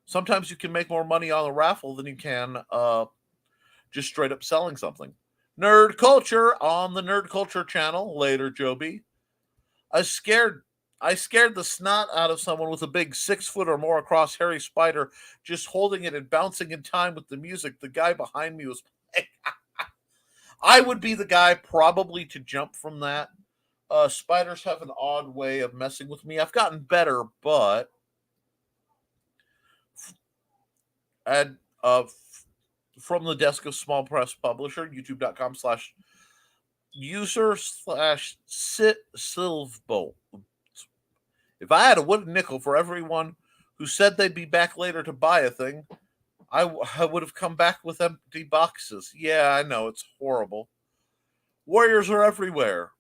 Speaker 2: Sometimes you can make more money on a raffle than you can just straight up selling something. Nerd Culture on the Nerd Culture channel. Later, Joby. I scared the snot out of someone with a big 6 foot or more across hairy spider, just holding it and bouncing in time with the music. The guy behind me was playing. I would be the guy probably to jump from that. Spiders have an odd way of messing with me. I've gotten better, but from the desk of Small Press Publisher, youtube.com/user/silvbo. If I had a wooden nickel for everyone who said they'd be back later to buy a thing, I would have come back with empty boxes. Yeah, I know, it's horrible. Warriors are everywhere.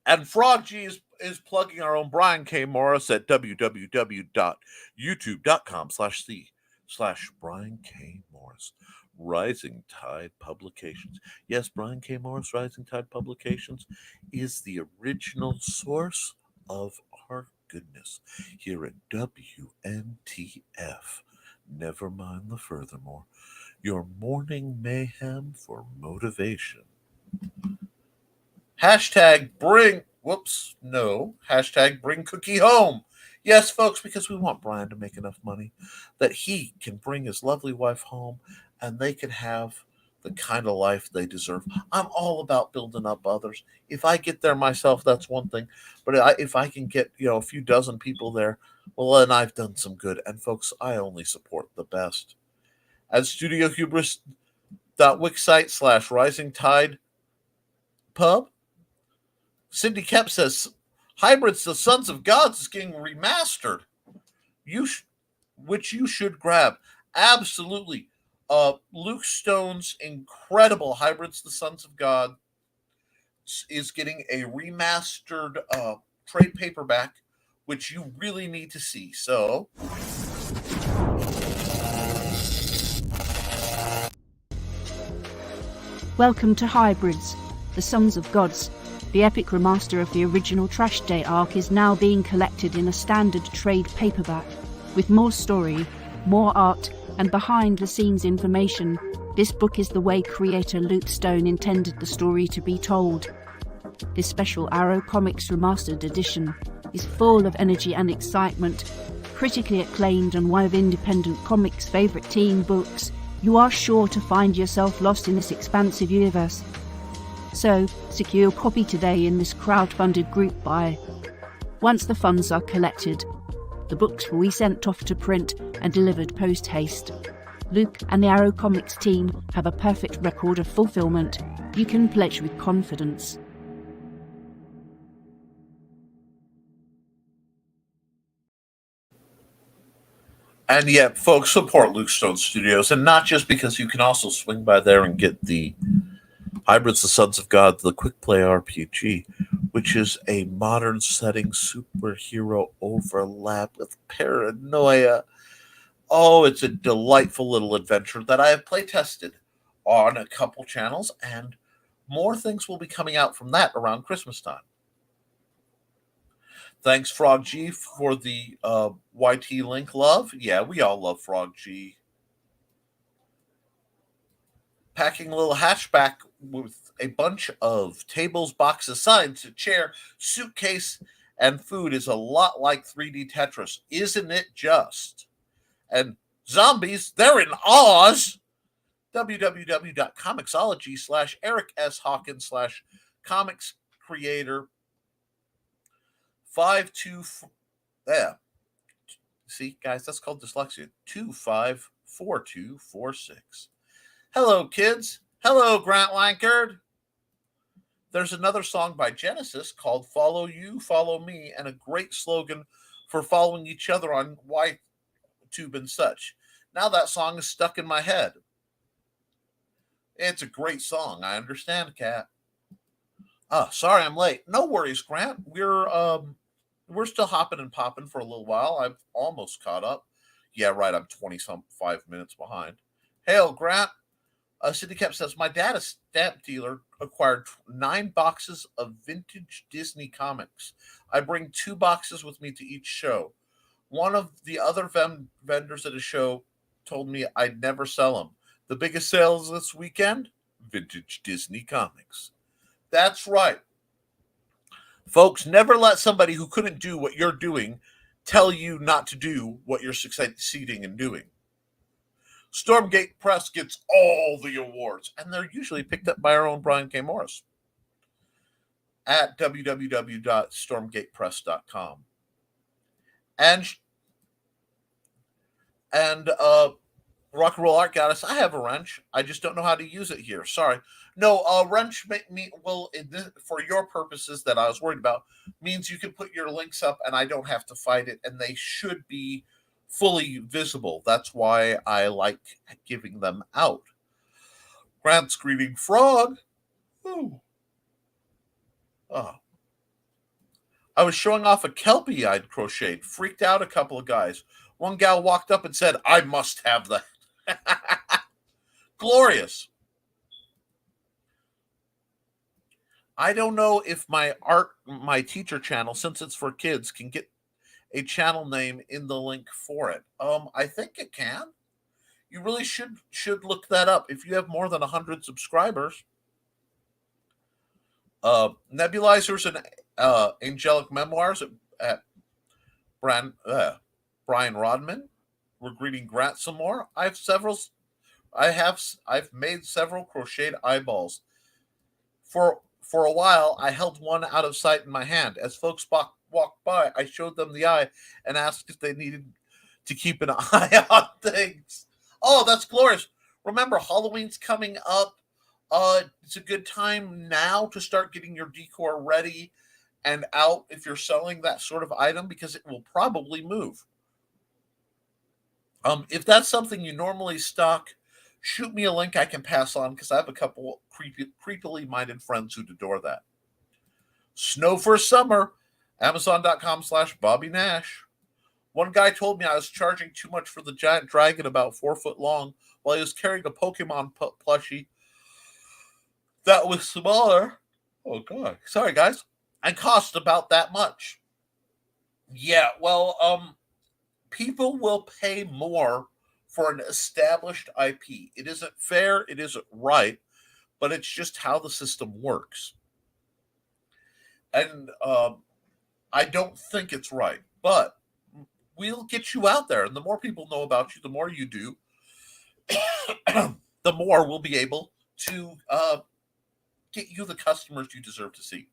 Speaker 2: And Frog G is plugging our own Brian K. Morris at www.youtube.com/Brian K. Morris. Rising Tide Publications. Yes, Brian K. Morris, Rising Tide Publications is the original source of our goodness here at WNTF. Nevermind the Furthermore. Your morning mayhem for motivation. Hashtag bring Cookie home. Yes, folks, because we want Brian to make enough money that he can bring his lovely wife home and they can have the kind of life they deserve. I'm all about building up others. If I get there myself, that's one thing. But if I can get, a few dozen people there, well, then I've done some good. And folks, I only support the best. At studiohubris.wixsite/risingtide.pub, Cindy Koepp says, Hybrids, the Sons of Gods is getting remastered. Which you should grab. Absolutely. Luke Stone's incredible Hybrids, the Sons of God is getting a remastered trade paperback, which you really need to see. So,
Speaker 5: welcome to Hybrids, the Sons of Gods. The epic remaster of the original Trash Day arc is now being collected in a standard trade paperback. With more story, more art, and behind-the-scenes information, this book is the way creator Luke Stone intended the story to be told. This special Arrow Comics Remastered edition is full of energy and excitement. Critically acclaimed and one of independent comics' favourite teen books, you are sure to find yourself lost in this expansive universe. So, secure a copy today in this crowd-funded group buy. Once the funds are collected, the books will be sent off to print and delivered post-haste. Luke and the Arrow Comics team have a perfect record of fulfillment. You can pledge with confidence.
Speaker 2: and yet, folks, support Luke Stone Studios, and not just because you can also swing by there and get the Hybrids, the Sons of God, the Quick Play RPG, which is a modern setting superhero overlap with paranoia. Oh, it's a delightful little adventure that I have play tested on a couple channels, and more things will be coming out from that around Christmas time. Thanks, Frog G, for the YT link, love. Yeah, we all love Frog G. Packing a little hatchback with a bunch of tables, boxes, signs, a chair, suitcase, and food is a lot like 3D Tetris, isn't it just? And zombies, they're in Oz. www.comixology/Eric S. Hawkins /comics creator 52. Yeah. See, guys, that's called dyslexia. 254246. Hello, kids. Hello, Grant Lankard. There's another song by Genesis called Follow You, Follow Me, and a great slogan for following each other on YouTube and such. Now that song is stuck in my head. It's a great song. I understand, Kat. Oh, sorry I'm late. No worries, Grant. We're still hopping and popping for a little while. I've almost caught up. Yeah, right. I'm 5 minutes behind. Hail, Grant. Cindy Koepp says, my dad, a stamp dealer, acquired 9 boxes of vintage Disney comics. I bring 2 boxes with me to each show. One of the other vendors at a show told me I'd never sell them. The biggest sales this weekend? Vintage Disney comics. That's right. Folks, never let somebody who couldn't do what you're doing tell you not to do what you're succeeding in doing. Stormgate Press gets all the awards, and they're usually picked up by our own Brian K. Morris at www.stormgatepress.com. And Rock and Roll Art Goddess, I have a wrench. I just don't know how to use it here. Sorry. No, a wrench for your purposes that I was worried about, means you can put your links up and I don't have to fight it, and they should be fully visible. That's why I like giving them out. Grant Screaming Frog. Ooh. Oh. I was showing off a Kelpie I'd crocheted. Freaked out a couple of guys. One gal walked up and said, I must have that. Glorious. I don't know if my teacher channel, since it's for kids, can get a channel name in the link for it. I think it can. You really should look that up. If you have more than 100 subscribers, Nebulizers and Angelic Memoirs at Brian Rodman. We're greeting Grant some more. I've made several crocheted eyeballs. For a while, I held one out of sight in my hand. As folks walked by, I showed them the eye and asked if they needed to keep an eye on things. Oh, that's glorious. Remember, Halloween's coming up. It's a good time now to start getting your decor ready and out if you're selling that sort of item, because it will probably move. If that's something you normally stock, shoot me a link I can pass on, because I have a couple creepily minded friends who'd adore that. Snow for summer, Amazon.com/Bobby Nash. One guy told me I was charging too much for the giant dragon about 4 foot long while he was carrying a Pokemon plushie that was smaller. Oh, God. Sorry, guys. And cost about that much. Yeah, well, people will pay more for an established IP. It isn't fair, it isn't right, but it's just how the system works. And I don't think it's right, but we'll get you out there. And the more people know about you, the more you do, the more we'll be able to get you the customers you deserve to see.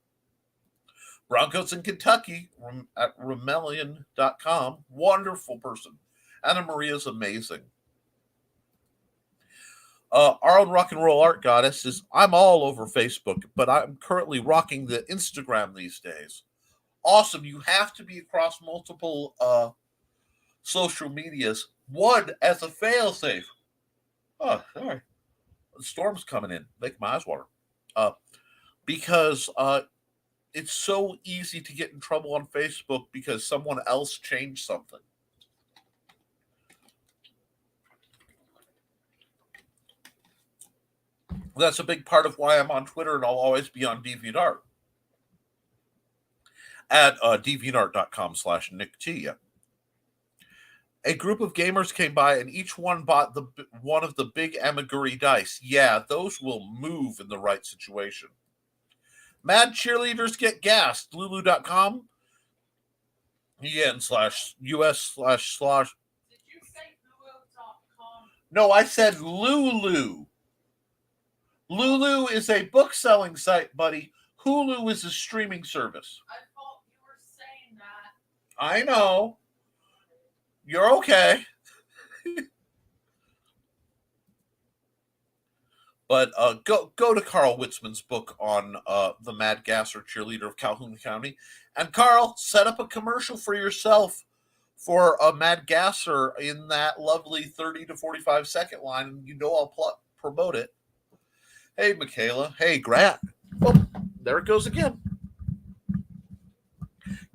Speaker 2: Broncos in Kentucky at Remelian.com. Wonderful person. Anna Maria's amazing. Our own Rock and Roll Art Goddess is, I'm all over Facebook, but I'm currently rocking the Instagram these days. Awesome. You have to be across multiple social medias. One as a failsafe. Oh, sorry. The storm's coming in. Make my eyes water. Because it's so easy to get in trouble on Facebook because someone else changed something. That's a big part of why I'm on Twitter, and I'll always be on DeviantArt at deviantart.com/Nick T. A group of gamers came by, and each one bought one of the big Amaguri dice. Yeah, those will move in the right situation. Mad cheerleaders get gassed. Lulu.com. EN slash US slash. Did you say Lulu.com? No, I said Lulu. Lulu is a book selling site, buddy. Hulu is a streaming service. I thought you were saying that. I know. You're okay. But go to Carl Witzman's book on the Mad Gasser cheerleader of Calhoun County. And Carl, set up a commercial for yourself for a Mad Gasser in that lovely 30 to 45 second line. And you know I'll promote it. Hey, Michaela. Hey, Grant. Oh, there it goes again.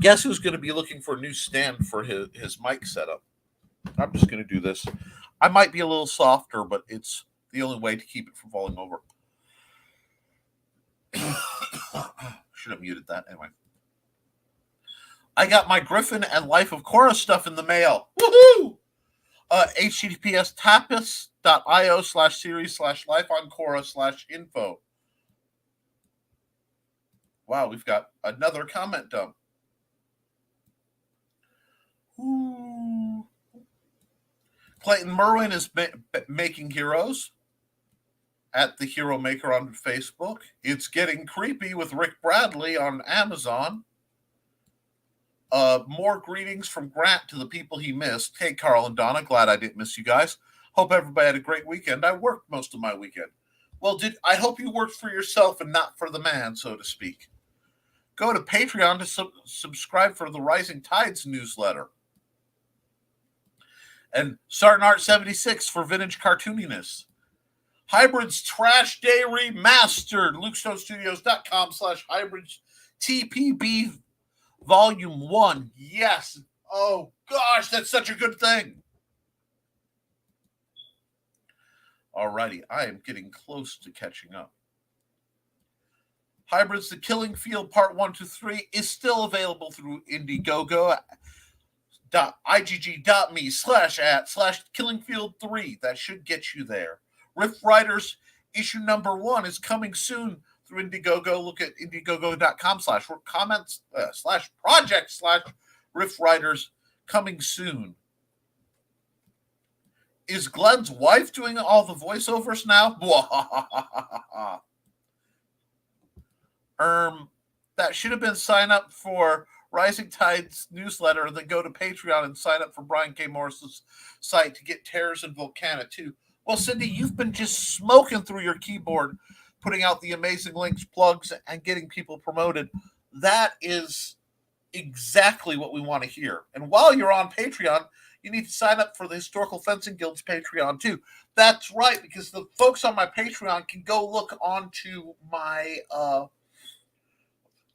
Speaker 2: Guess who's going to be looking for a new stand for his mic setup? I'm just going to do this. I might be a little softer, but it's the only way to keep it from falling over. Should have muted that anyway. I got my Griffin and Life of Korra stuff in the mail. Woohoo! HTTPS tapas.io/series/life-on-Korra/info. Wow, we've got another comment dump. Ooh. Clayton Merwin is making heroes at the Hero Maker on Facebook. It's getting creepy with Rick Bradley on Amazon. More greetings from Grant to the people he missed. Hey, Carl and Donna, glad I didn't miss you guys. Hope everybody had a great weekend. I worked most of my weekend. Well, I hope you worked for yourself and not for the man, so to speak. Go to Patreon to subscribe for the Rising Tides newsletter. And Sartin Art 76 for vintage cartooniness. Hybrids Trash Day Remastered. LukeStoneStudios.com/Hybrids TPB Volume 1. Yes. Oh, gosh, that's such a good thing. Alrighty, I am getting close to catching up. Hybrids The Killing Field Part 1 to 3 is still available through Indiegogo.igg.me/@/KillingField3. That should get you there. Rift Riders issue number 1 is coming soon through Indiegogo. Look at Indiegogo.com/comments/project/Rift Riders coming soon. Is Glenn's wife doing all the voiceovers now? That should have been sign up for Rising Tides newsletter, and then go to Patreon and sign up for Brian K. Morris's site to get Terrors and Volcana too. Well, Cindy, you've been just smoking through your keyboard, putting out the amazing links, plugs, and getting people promoted. That is exactly what we want to hear. And while you're on Patreon, you need to sign up for the Historical Fencing Guild's Patreon too. That's right, because the folks on my Patreon can go look onto my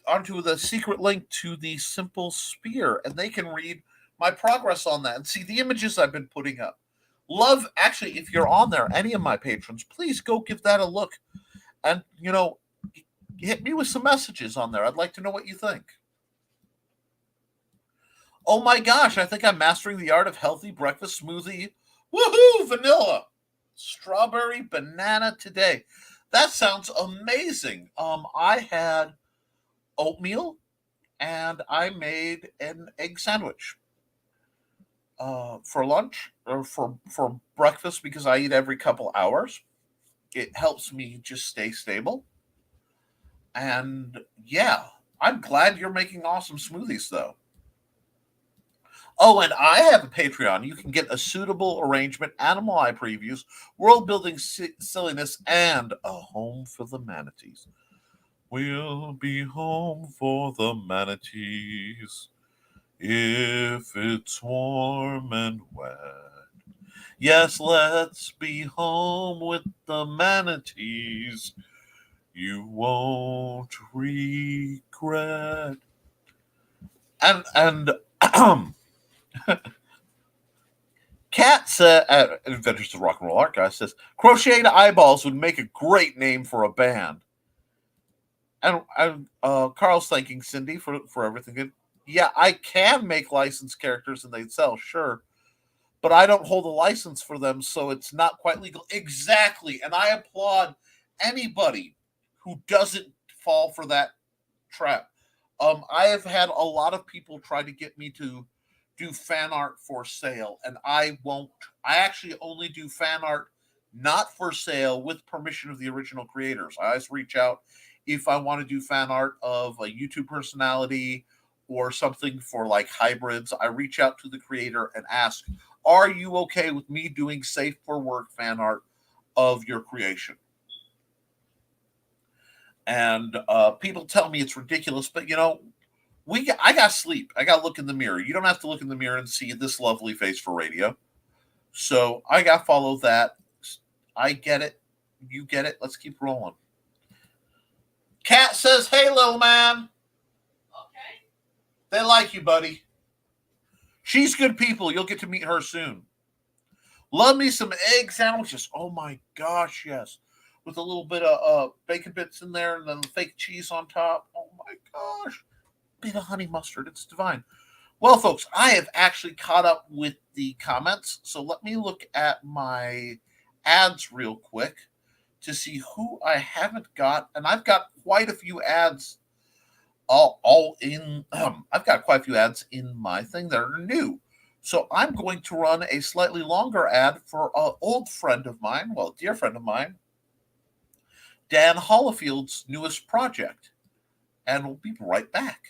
Speaker 2: onto the secret link to the Simple Spear, and they can read my progress on that and see the images I've been putting up. Love, actually, if you're on there, any of my patrons, please go give that a look. And, hit me with some messages on there. I'd like to know what you think. Oh my gosh, I think I'm mastering the art of healthy breakfast smoothie. Woohoo! Vanilla. Strawberry banana today. That sounds amazing. I had oatmeal and I made an egg sandwich for lunch or for breakfast, because I eat every couple hours. It helps me just stay stable. And yeah, I'm glad you're making awesome smoothies though. Oh, and I have a Patreon. You can get a suitable arrangement, animal eye previews, world-building silliness, and a home for the manatees. We'll be home for the manatees if it's warm and wet. Yes, let's be home with the manatees. You won't regret. And Kat said at Adventures of Rock and Roll Art Guy says, Crocheted Eyeballs would make a great name for a band. And Carl's thanking Cindy for everything good. Yeah, I can make licensed characters and they'd sell, sure. But I don't hold a license for them, so it's not quite legal. Exactly. And I applaud anybody who doesn't fall for that trap. I have had a lot of people try to get me to do fan art for sale, and I won't. I actually only do fan art not for sale with permission of the original creators. I always reach out if I want to do fan art of a YouTube personality or something for like hybrids. I reach out to the creator and ask, are you okay with me doing safe for work fan art of your creation? And people tell me it's ridiculous, but I got sleep. I got to look in the mirror. You don't have to look in the mirror and see this lovely face for radio. So I got to follow that. I get it. You get it. Let's keep rolling. Kat says, hey, little man. Okay. They like you, buddy. She's good people. You'll get to meet her soon. Love me some egg sandwiches. Oh, my gosh, yes. With a little bit of bacon bits in there and then the fake cheese on top. Oh, my gosh. Bit of honey mustard. It's divine. Well, folks, I have actually caught up with the comments. So let me look at my ads real quick to see who I haven't got. And I've got quite a few ads all in. I've got quite a few ads in my thing that are new. So I'm going to run a slightly longer ad for an old friend of mine, well, dear friend of mine, Dan Hollifield's newest project. And we'll be right back.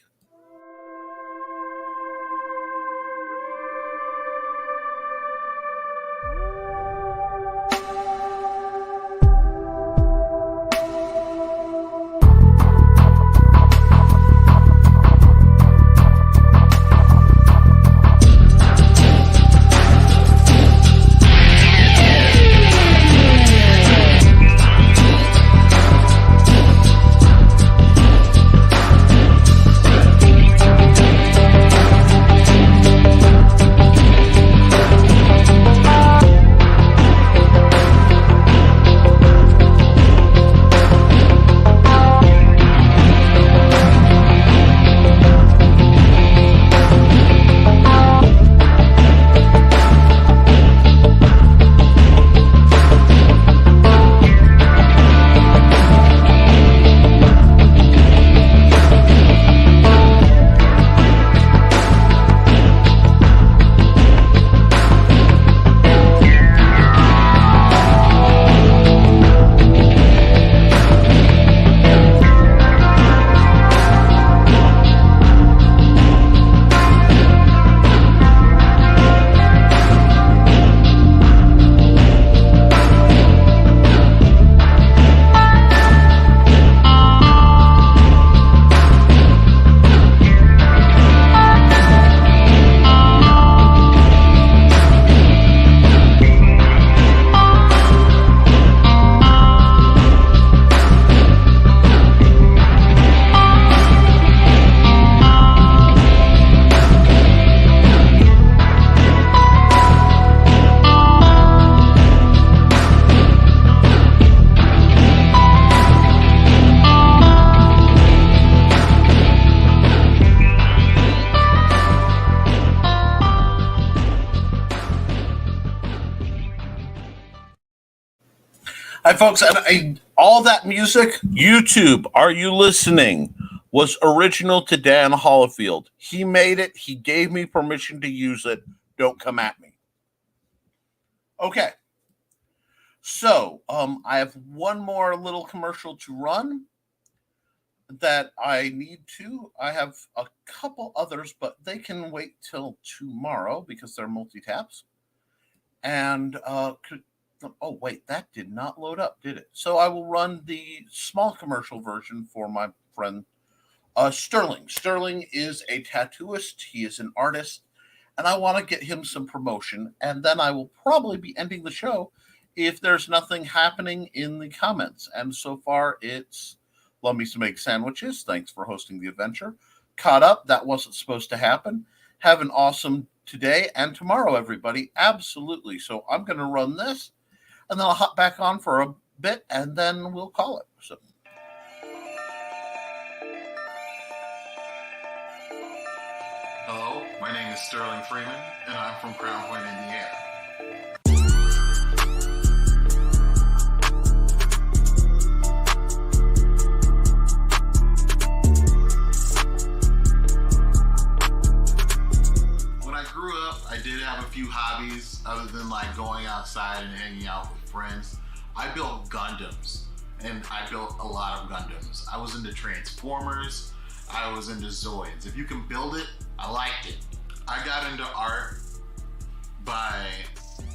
Speaker 2: Hi, folks. And all that music, YouTube, Are You Listening, was original to Dan Hollifield. He made it. He gave me permission to use it. Don't come at me. Okay. So I have one more little commercial to run that I need to. I have a couple others, but they can wait till tomorrow because they're multi-taps. And oh, wait, that did not load up, did it? So I will run the small commercial version for my friend Sterling. Sterling is a tattooist. He is an artist, and I want to get him some promotion. And then I will probably be ending the show if there's nothing happening in the comments. And so far, it's love me some egg sandwiches. Thanks for hosting the adventure. Caught up. That wasn't supposed to happen. Have an awesome today and tomorrow, everybody. Absolutely. So I'm going to run this, and then I'll hop back on for a bit, and then we'll call it. So.
Speaker 6: Hello, my name is Sterling Freeman, and I'm from Crown Point, Indiana. friends. I built Gundams, and I built a lot of Gundams. I was into Transformers. I was into Zoids. If you can build it, I liked it. I got into art by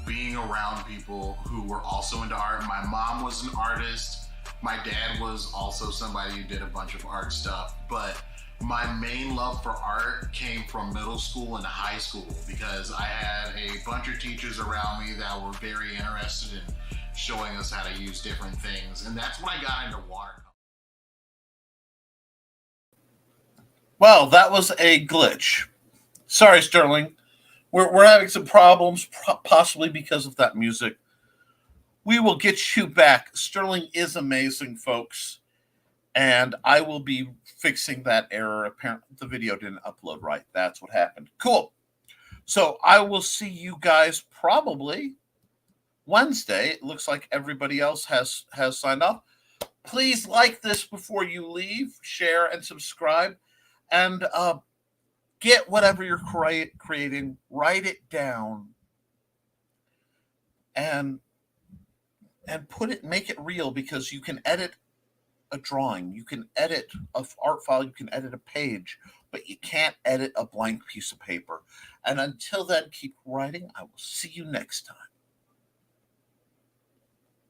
Speaker 6: being around people who were also into art. My mom was an artist. My dad was also somebody who did a bunch of art stuff. But my main love for art came from middle school and high school because I had a bunch of teachers around me that were very interested in showing us how to use different things. And that's when I got into watercolor.
Speaker 2: Well, that was a glitch. Sorry, Sterling. We're having some problems, possibly because of that music. We will get you back. Sterling is amazing, folks. And I will be fixing that error. Apparently, the video didn't upload right. That's what happened. Cool. So I will see you guys probably Wednesday. It looks like everybody else has signed up. Please like this before you leave, share, and subscribe. And get whatever you're creating, write it down, and put it, make it real, because you can edit a drawing, you can edit an art file, you can edit a page, but you can't edit a blank piece of paper. And until then, keep writing. I will see you next time.